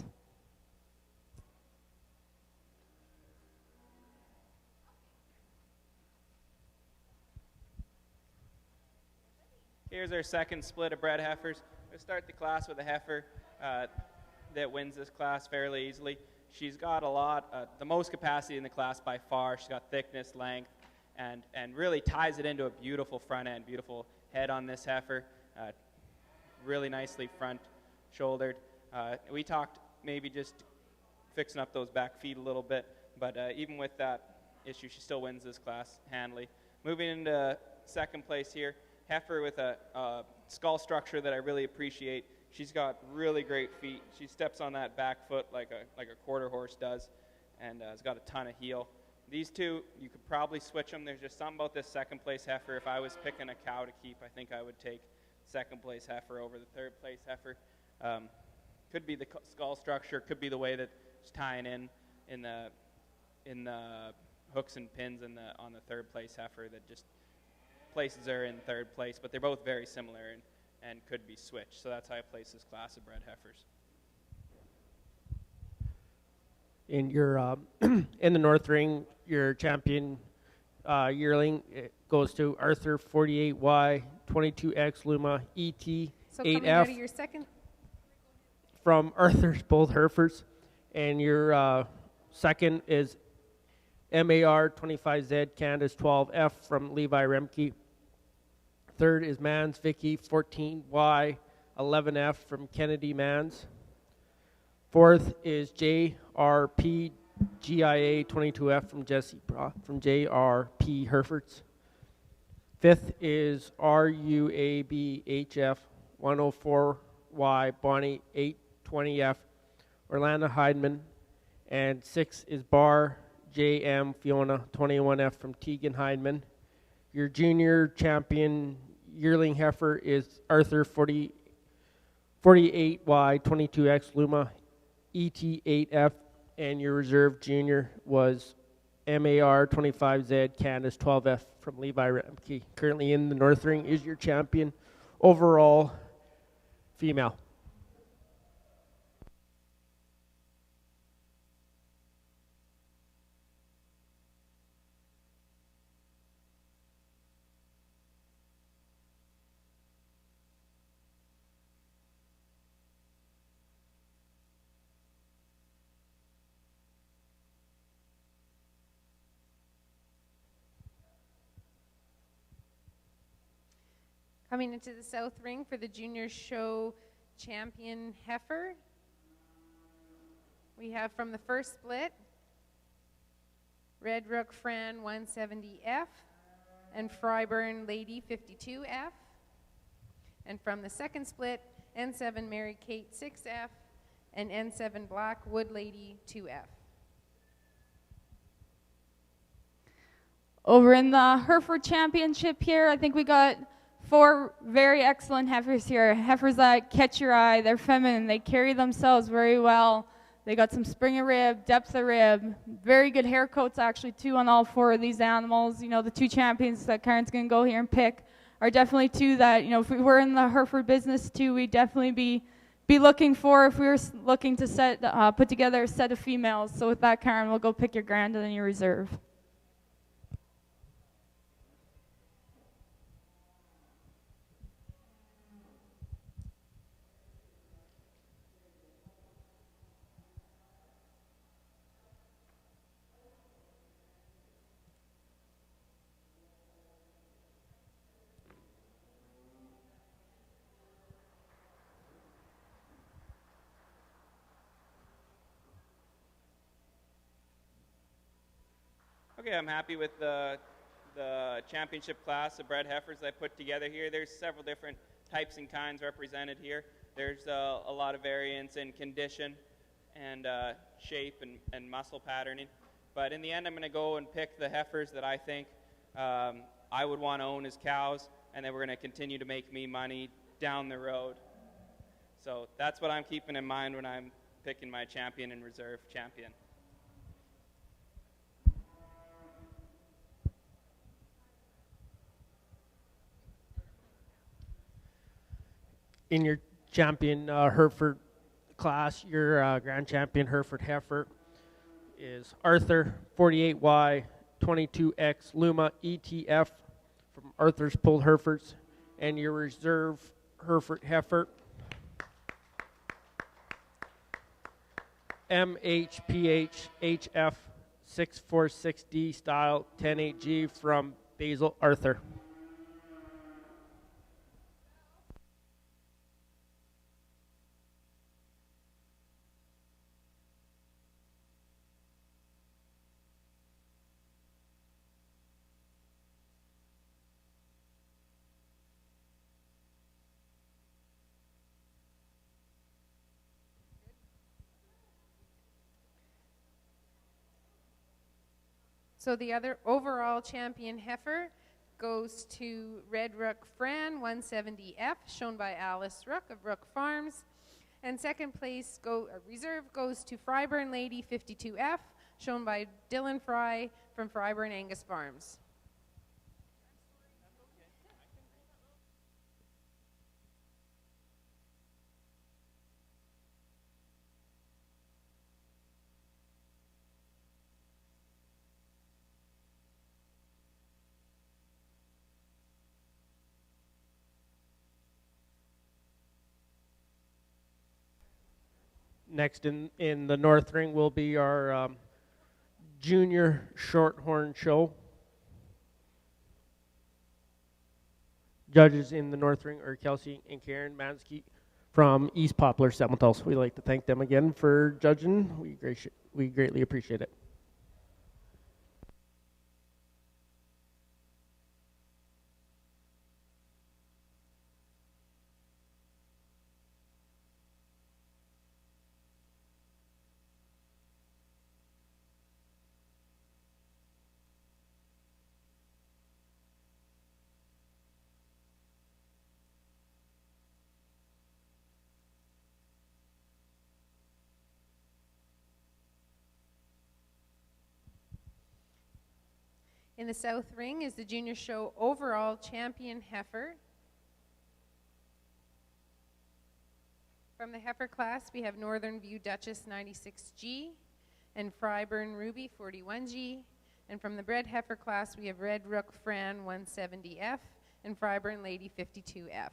Here's our second split of bred heifers. We'll start the class with a heifer that wins this class fairly easily. She's got a lot, the most capacity in the class by far. She's got thickness, length, and really ties it into a beautiful front end, beautiful head on this heifer. Really nicely front shouldered. We talked maybe just fixing up those back feet a little bit, but even with that issue, she still wins this class handily. Moving into second place here, heifer with a skull structure that I really appreciate. She's got really great feet. She steps on that back foot like a quarter horse does, and has got a ton of heel. These two, you could probably switch them. There's just something about this second place heifer. If I was picking a cow to keep, I think I would take second place heifer over the third place heifer. Could be the skull structure, could be the way that it's tying in the hooks and pins on the third place heifer that just places her in third place, but they're both very similar and could be switched. So that's how I place this class of bred heifers. In your in the North Ring, your champion yearling, it goes to Arthur 48Y 22X Luma ET So coming 8F out of your second, from Arthur's both Herefords, and your second is MAR 25Z Candace 12F from Levi Remke. Third is Mans Vicky 14Y 11F from Kennedy Mans. Fourth is JRP GIA 22F from Jesse Bra from JRP Herefords. Fifth is RUABHF 104Y Bonnie 820F Orlando Heidemann. And sixth is Bar JM Fiona 21F from Tegan Heidemann. Your junior champion yearling heifer is Arthur 48Y 22X Luma ET8F, and your reserve junior was MAR 25Z Candace 12F from Levi Remke. Currently in the North Ring is your champion overall female. coming into the South Ring for the Junior Show champion heifer. We have from the first split, Red Rook Fran 170F and Fryburn Lady 52F. And from the second split, N7 Mary Kate 6F and N7 Black Wood Lady 2F. Over in the Hereford Championship here, I think we got 4 very excellent heifers here. Heifers that catch your eye. They're feminine. They carry themselves very well. They got some spring of rib, depth of rib, very good hair coats actually too on all 4 of these animals. You know, the 2 champions that Karen's going to go here and pick are definitely 2 that, you know, if we were in the Hereford business too, we'd definitely be looking for if we were looking to put together a set of females. So with that, Karen, we'll go pick your grand and then your reserve. Okay, I'm happy with the championship class of bred heifers I put together here. There's several different types and kinds represented here. There's a lot of variance in condition and shape and muscle patterning. But in the end, I'm going to go and pick the heifers that I think I would want to own as cows, and then we're going to continue to make me money down the road. So that's what I'm keeping in mind when I'm picking my champion and reserve champion. In your champion Hereford class, your grand champion Hereford heifer is Arthur 48Y 22X Luma ETF from Arthur's Pulled Herefords, and your reserve Hereford heifer MHPH HF 646D style 108G from Basil Arthur. So the other overall champion heifer goes to Red Rook Fran 170F, shown by Alice Rook of Rook Farms. And second place reserve goes to Fryburn Lady 52F, shown by Dylan Fry from Fryburn Angus Farms. Next in the North Ring will be our Junior Shorthorn Show. Judges in the North Ring are Kelsey and Karen Mansky from East Poplar Seminoles. We'd like to thank them again for judging. We greatly appreciate it. In the South Ring is the Junior Show overall champion heifer. From the heifer class, we have Northern View Duchess 96G and Fryburn Ruby 41G. And from the bred heifer class, we have Red Rook Fran 170F and Fryburn Lady 52F.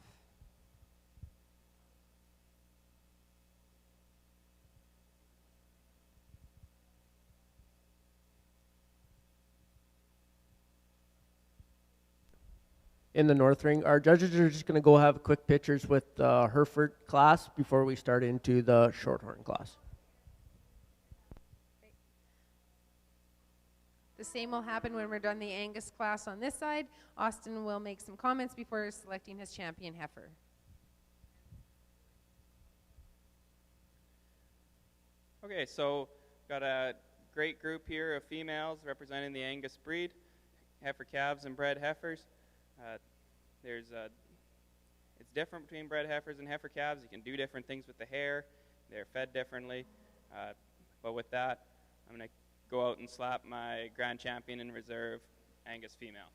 In the North Ring, our judges are just going to go have quick pictures with the Hereford class before we start into the Shorthorn class. The same will happen when we're done the Angus class on this side. Austin will make some comments before selecting his champion heifer. Okay, so got a great group here of females representing the Angus breed, heifer calves and bred heifers. It's different between bred heifers and heifer calves. You can do different things with the hair. They're fed differently. But with that, I'm going to go out and slap my grand champion in reserve Angus female.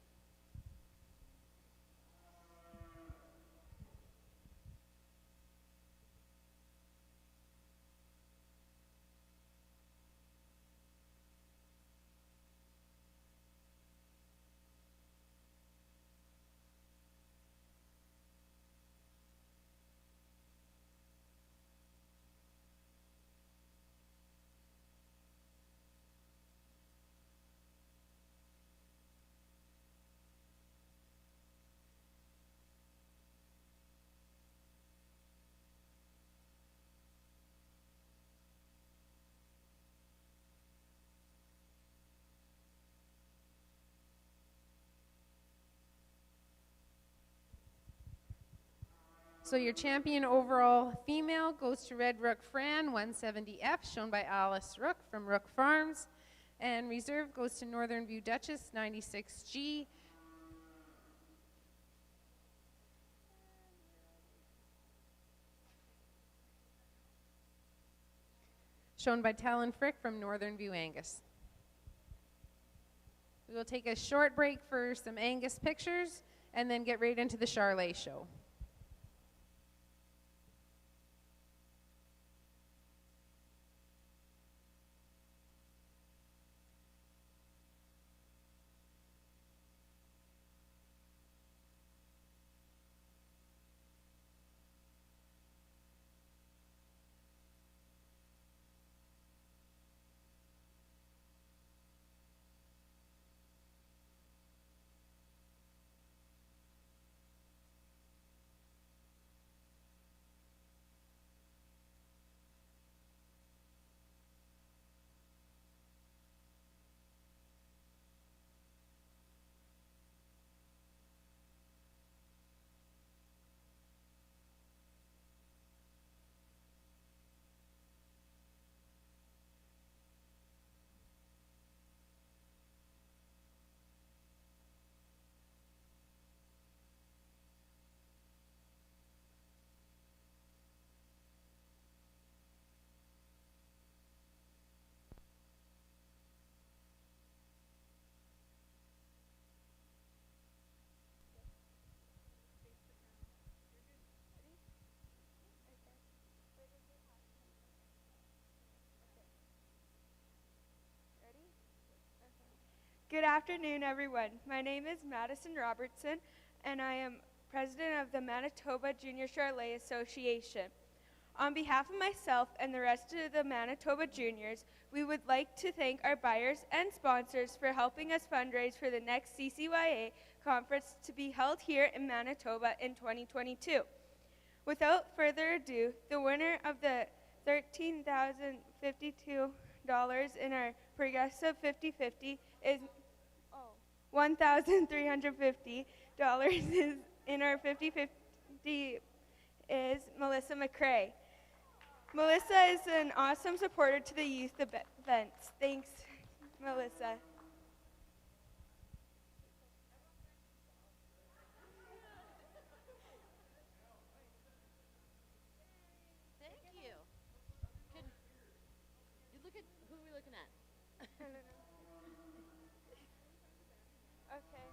So your champion overall female goes to Red Rook Fran, 170F, shown by Alice Rook from Rook Farms. And reserve goes to Northern View Duchess, 96G. Shown by Talon Frick from Northern View Angus. We will take a short break for some Angus pictures and then get right into the Charlet show. Good afternoon, everyone. My name is Madison Robertson, and I am president of the Manitoba Junior Charlet Association. On behalf of myself and the rest of the Manitoba Juniors, we would like to thank our buyers and sponsors for helping us fundraise for the next CCYA conference to be held here in Manitoba in 2022. Without further ado, the winner of the $13,052 in our Progressive 50/50 is $1,350 is in our 50/50 is Melissa McCrae. Melissa is an awesome supporter to the youth events. Thanks, Melissa. Thank you. Can you look at who are we looking at? I don't know. Okay.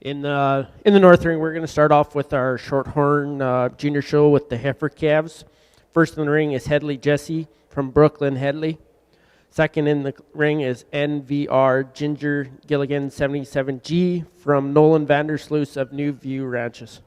In the North Ring, we're going to start off with our Shorthorn Junior Show with the heifer calves. First in the ring is Headley Jesse from Brooklyn Headley. Second in the ring is NVR Ginger Gilligan 77G from Nolan Vandersloos of New View Ranches.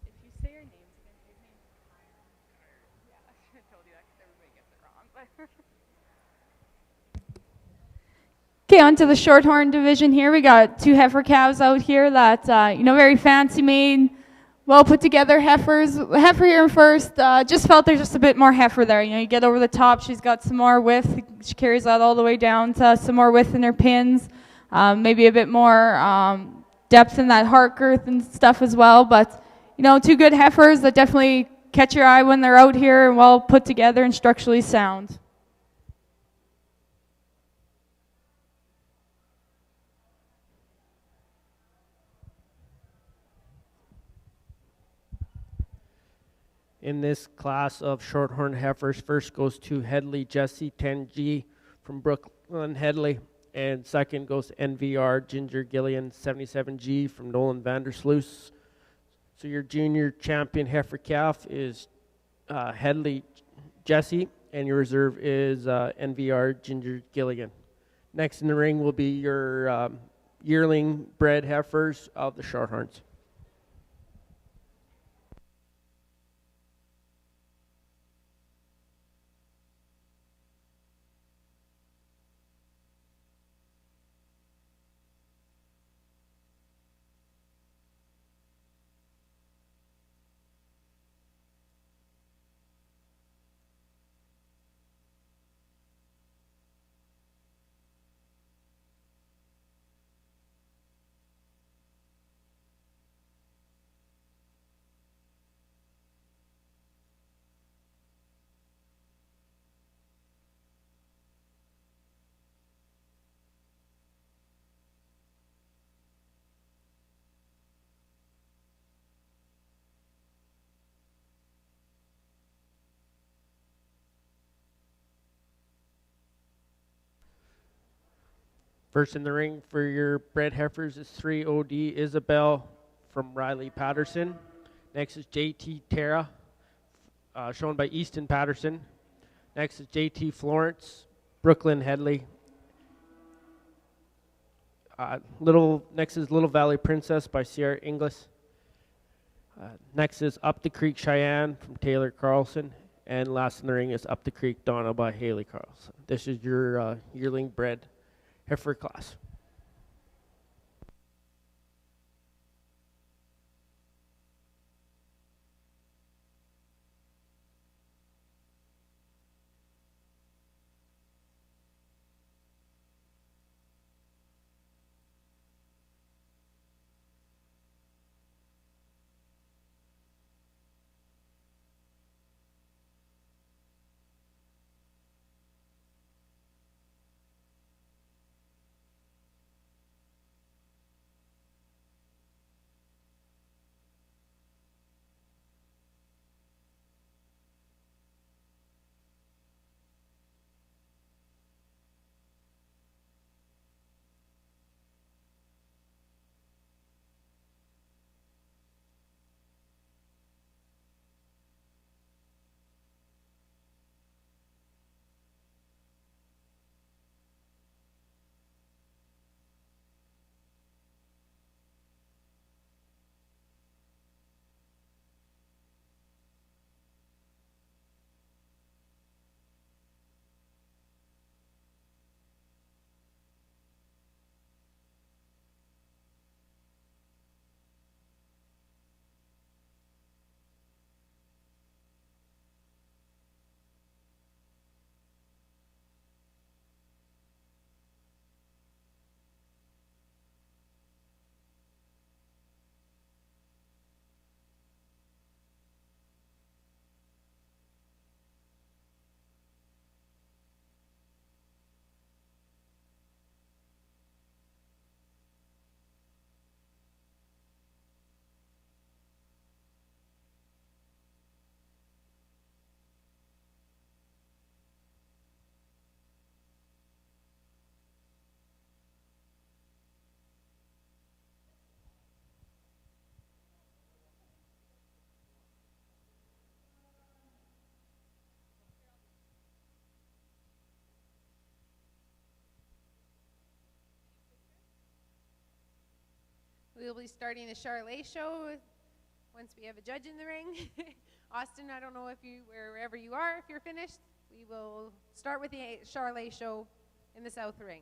If you say your names again, his name's Kyron. Yeah, I should have told you that because everybody gets it wrong. But okay, on to the Shorthorn division here. We got two heifer calves out here that, very fancy made, well put together heifers. Heifer here first, just felt there's just a bit more heifer there. You get over the top, she's got some more width. She carries that all the way down to some more width in her pins. Maybe a bit more depth in that heart girth and stuff as well. But, two good heifers that definitely catch your eye when they're out here and well put together and structurally sound. In this class of Shorthorn heifers, first goes to Headley Jesse 10G from Brooklyn Headley, and second goes NVR Ginger Gillian 77G from Nolan Vandersloos. So your junior champion heifer calf is Headley Jesse, and your reserve is NVR Ginger Gilligan. Next in the ring will be your yearling bred heifers of the Shorthorns. First in the ring for your bred heifers is 3 OD Isabel from Riley Patterson. Next is JT Terra, shown by Easton Patterson. Next is JT Florence, Brooklyn Headley. Next is Little Valley Princess by Sierra Inglis. Next is Up the Creek Cheyenne from Taylor Carlson. And last in the ring is Up the Creek Donna by Haley Carlson. This is your yearling bred heifer class. We'll be starting the Charlet show once we have a judge in the ring. Austin, I don't know if you, wherever you are, if you're finished, we will start with the Charlet show in the south ring.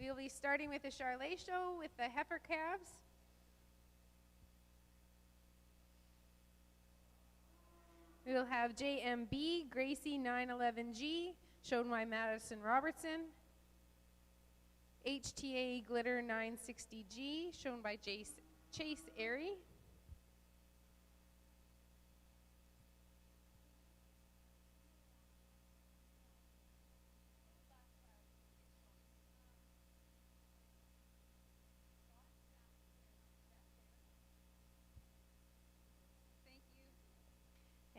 We'll be starting with the Charlet show with the heifer calves. We'll have JMB Gracie 911G, shown by Madison Robertson. HTA Glitter 960G, shown by Chase Airy.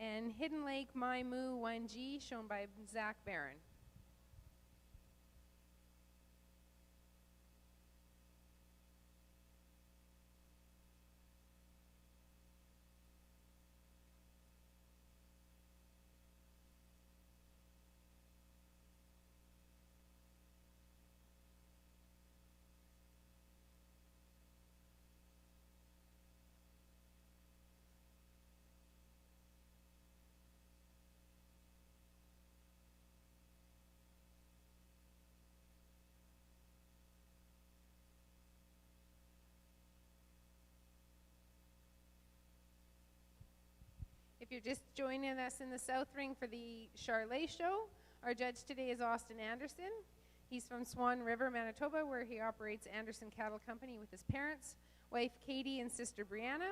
And Hidden Lake My Moo 1G, shown by Zach Barron. If you're just joining us in the South Ring for the Charlet show, our judge today is Austin Anderson. He's from Swan River, Manitoba, where he operates Anderson Cattle Company with his parents, wife Katie, and sister Brianna.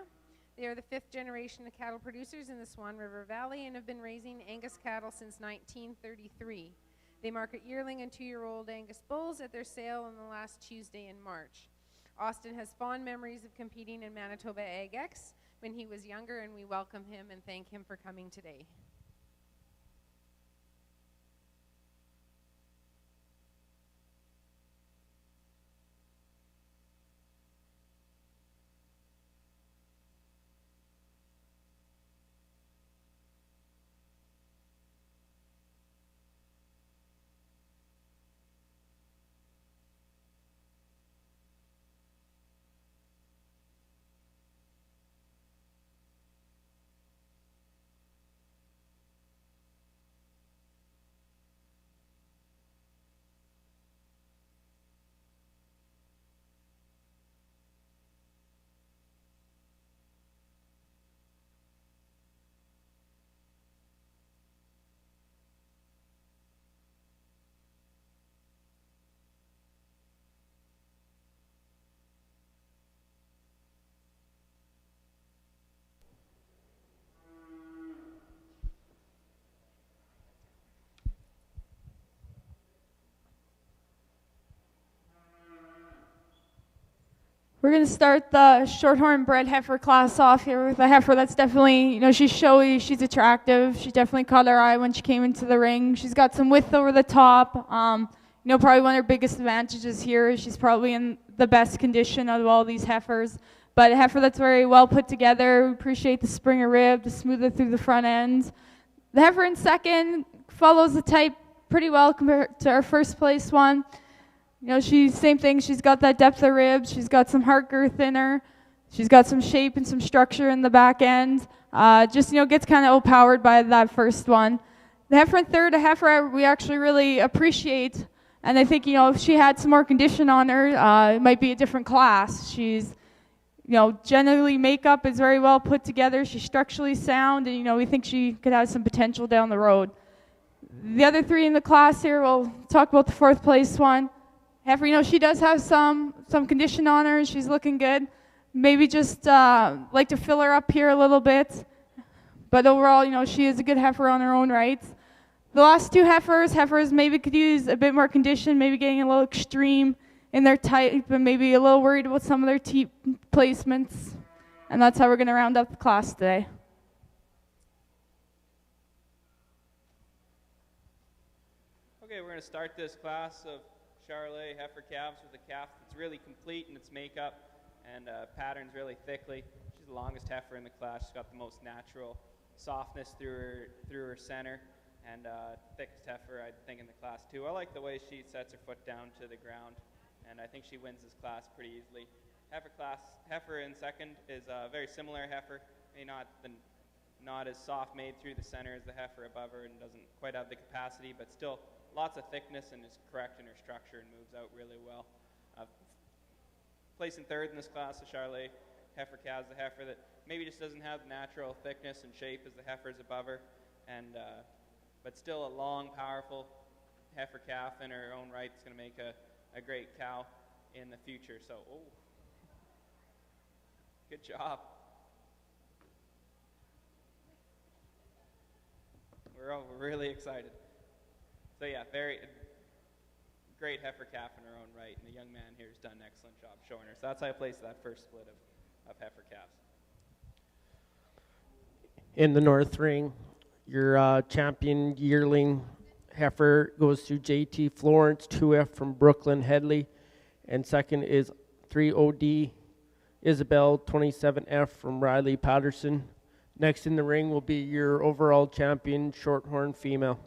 They are the 5th generation of cattle producers in the Swan River Valley and have been raising Angus cattle since 1933. They market yearling and 2-year-old Angus bulls at their sale on the last Tuesday in March. Austin has fond memories of competing in Manitoba AgX when he was younger, and we welcome him and thank him for coming today. We're going to start the shorthorn bred heifer class off here with a heifer that's definitely, she's showy, she's attractive. She definitely caught our eye when she came into the ring. She's got some width over the top. Probably one of her biggest advantages here is she's probably in the best condition out of all these heifers. But a heifer that's very well put together. We appreciate the Springer rib, the smoother through the front end. The heifer in second follows the type pretty well compared to our first place one. She's same thing. She's got that depth of ribs. She's got some heart girth in her. She's got some shape and some structure in the back end. Gets kind of overpowered by that first one. The heifer in third, a heifer we actually really appreciate. And I think, if she had some more condition on her, it might be a different class. She's, generally makeup is very well put together. She's structurally sound, and, we think she could have some potential down the road. The other three in the class here, we'll talk about the fourth place one. Heifer, she does have some condition on her. She's looking good. Maybe just like to fill her up here a little bit. But overall, she is a good heifer on her own right. The last two heifers maybe could use a bit more condition, maybe getting a little extreme in their type, and maybe a little worried about some of their teat placements. And that's how we're going to round up the class today. Okay, we're going to start this class of Charlet heifer calves with a calf that's really complete in its makeup and patterns really thickly. She's the longest heifer in the class. She's got the most natural softness through her center, and thickest heifer, I think, in the class too. I like the way she sets her foot down to the ground, and I think she wins this class pretty easily. Heifer in second is a very similar heifer, maybe not as soft made through the center as the heifer above her, and doesn't quite have the capacity, but still lots of thickness and is correct in her structure and moves out really well. Placing third in this class, the Charolais heifer calves, the heifer that maybe just doesn't have the natural thickness and shape as the heifers above her, and but still a long, powerful heifer calf in her own right. It's going to make a great cow in the future. So, good job. We're really excited. So yeah, very great heifer calf in her own right, and the young man here has done an excellent job showing her. So that's how I placed that first split of heifer calves. In the north ring, your champion yearling heifer goes to JT Florence, 2F from Brooklyn Headley, and second is 3OD Isabel, 27F from Riley Patterson. Next in the ring will be your overall champion shorthorn female.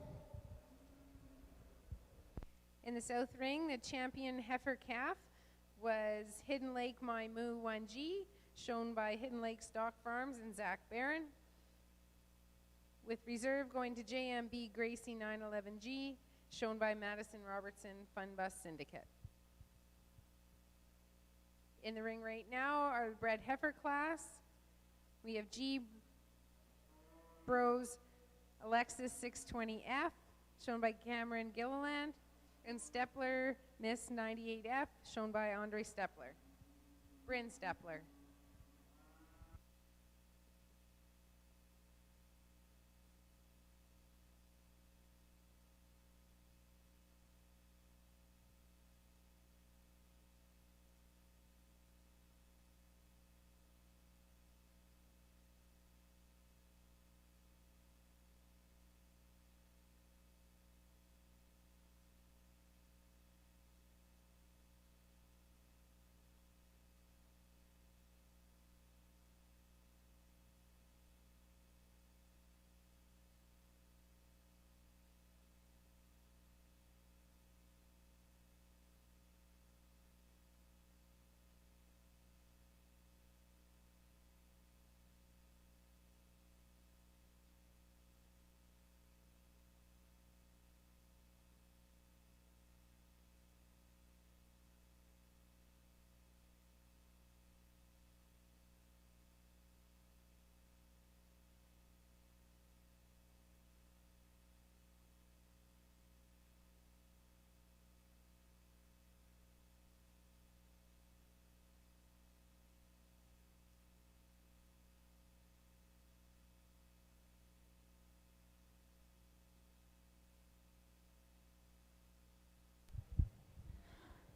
In the south ring, the champion heifer calf was Hidden Lake My Moo 1G, shown by Hidden Lake Stock Farms and Zach Barron, with reserve going to JMB Gracie 911G, shown by Madison Robertson Fun Bus Syndicate. In the ring right now are the bred heifer class. We have G Bros Alexis 620F, shown by Cameron Gilliland, and Stepler Miss 98F, shown by Andre Stepler. Bryn Stepler.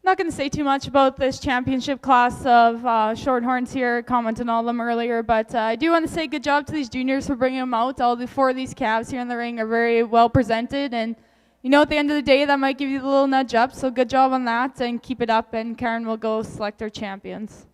Not going to say too much about this championship class of shorthorns here, commented on all of them earlier, but I do want to say good job to these juniors for bringing them out. All the four of these calves here in the ring are very well presented, and you know at the end of the day that might give you a little nudge up, so good job on that, and keep it up, and Karen will go select our champions.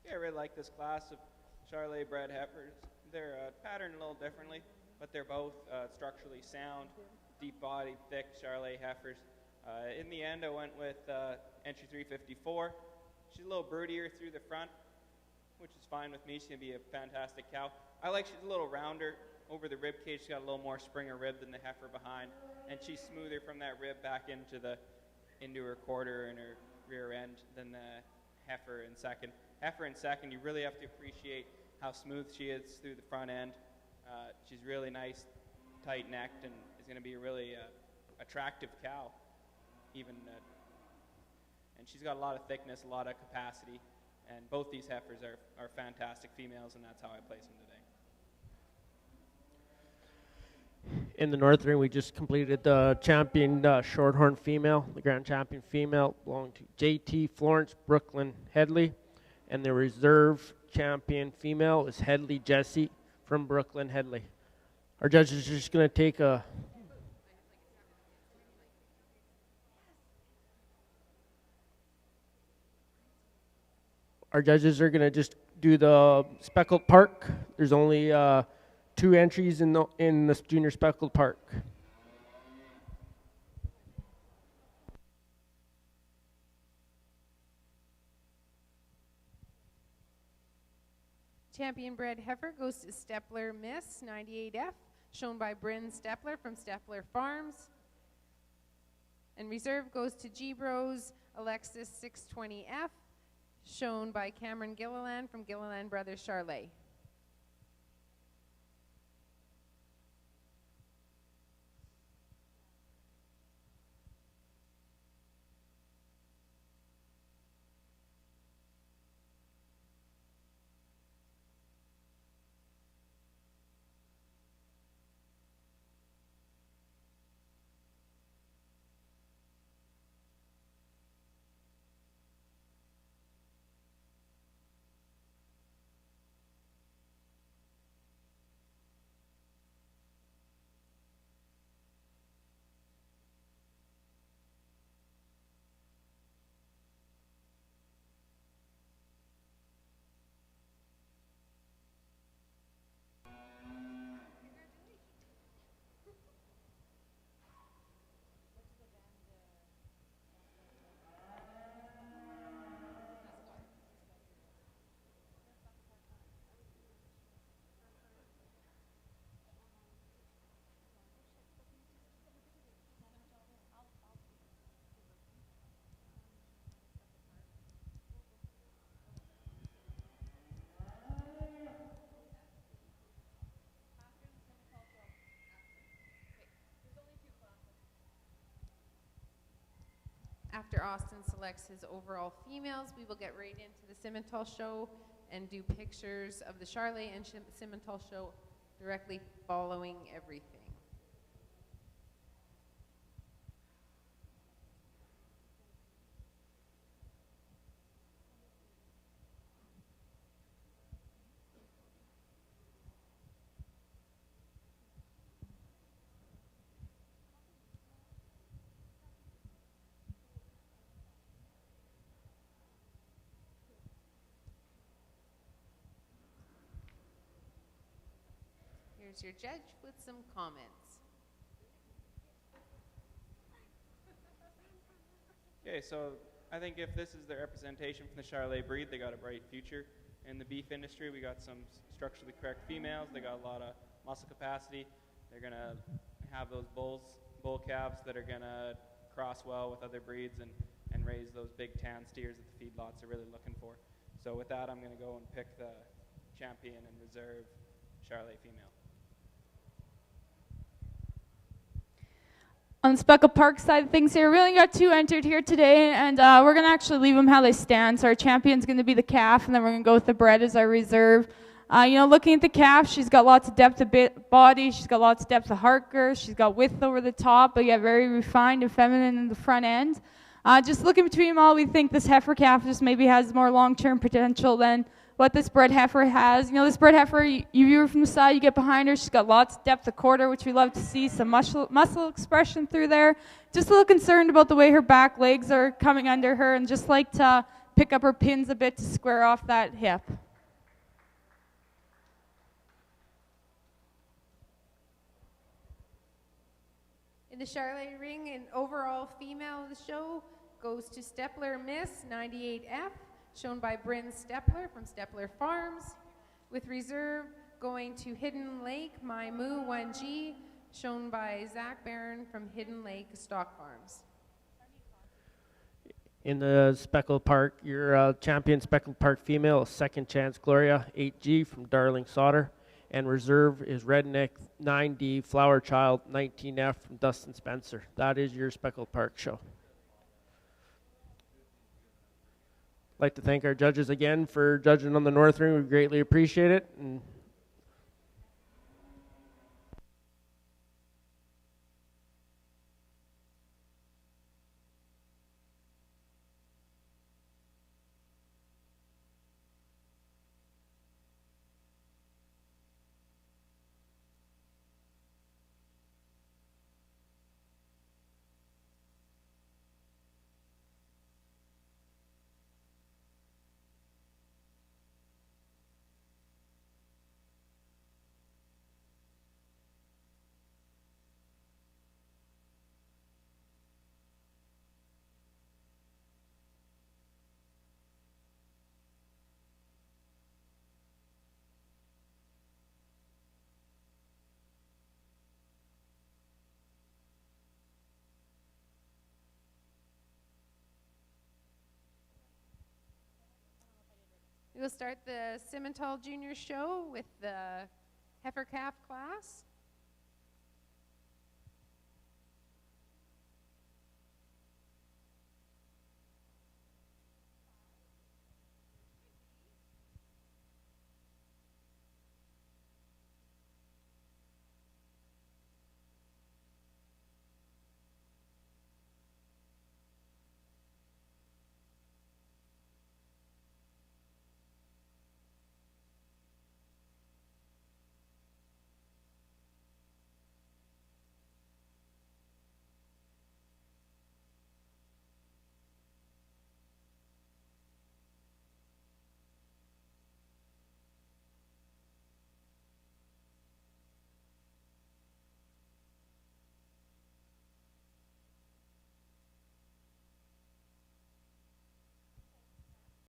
Yeah, I really like this class of Charolais bred heifers. They're patterned a little differently, but they're both structurally sound, deep-bodied, thick Charolais heifers. In the end, I went with entry 354. She's a little broodier through the front, which is fine with me. She's going to be a fantastic cow. I like she's a little rounder over the rib cage. She's got a little more springer rib than the heifer behind, and she's smoother from that rib back into her quarter and her rear end than the heifer in second. Heifer in second, you really have to appreciate how smooth she is through the front end. She's really nice, tight-necked, and is going to be a really attractive cow. And she's got a lot of thickness, a lot of capacity, and both these heifers are fantastic females, and that's how I place them today. In the north ring, we just completed the champion shorthorn female. The grand champion female belonged to JT Florence Brooklyn Headley. And the reserve champion female is Headley Jessie from Brooklyn Headley. Our judges are just going to take a Our judges are going to just do the speckled park. There's only 2 entries in the junior speckled park. Champion bred heifer goes to Stepler Miss 98F, shown by Bryn Stepler from Stepler Farms. And reserve goes to G-Bros Alexis 620F, shown by Cameron Gilliland from Gilliland Brothers Charlet. After Austin selects his overall females, we will get right into the Simmental show and do pictures of the Charlet and Simmental show directly following everything. Here's your judge with some comments. Okay, so I think if this is the representation from the Charlet breed, they got a bright future in the beef industry. We got some structurally correct females. They got a lot of muscle capacity. They're going to have those bull calves that are going to cross well with other breeds and raise those big tan steers that the feedlots are really looking for. So with that, I'm going to go and pick the champion and reserve Charlet female. On the Speckled Park side of things here, we only got 2 entered here today, and we're going to actually leave them how they stand. So our champion's going to be the calf, and then we're going to go with the bred as our reserve. Looking at the calf, she's got lots of depth of body, she's got lots of depth of heart girth, she's got width over the top, but yet very refined and feminine in the front end. Just looking between them all, we think this heifer calf just maybe has more long-term potential than what this bred heifer has. This bred heifer, you view her from the side, you get behind her, she's got lots of depth of quarter, which we love to see, some muscle expression through there. Just a little concerned about the way her back legs are coming under her, and just like to pick up her pins a bit to square off that hip. In the Charlet ring, an overall female of the show goes to Stepler Miss 98F, shown by Bryn Stepler from Stepler Farms, with reserve going to Hidden Lake My Moo 1G, shown by Zach Barron from Hidden Lake Stock Farms. In the Speckled Park, your champion Speckled Park female is Second Chance Gloria 8G from Darling Sauter, and reserve is Redneck 9D Flower Child 19F from Dustin Spencer. That is your Speckled Park show. I'd like to thank our judges again for judging on the North Ring. We greatly appreciate it. And will start the Simmental Junior Show with the heifer calf class.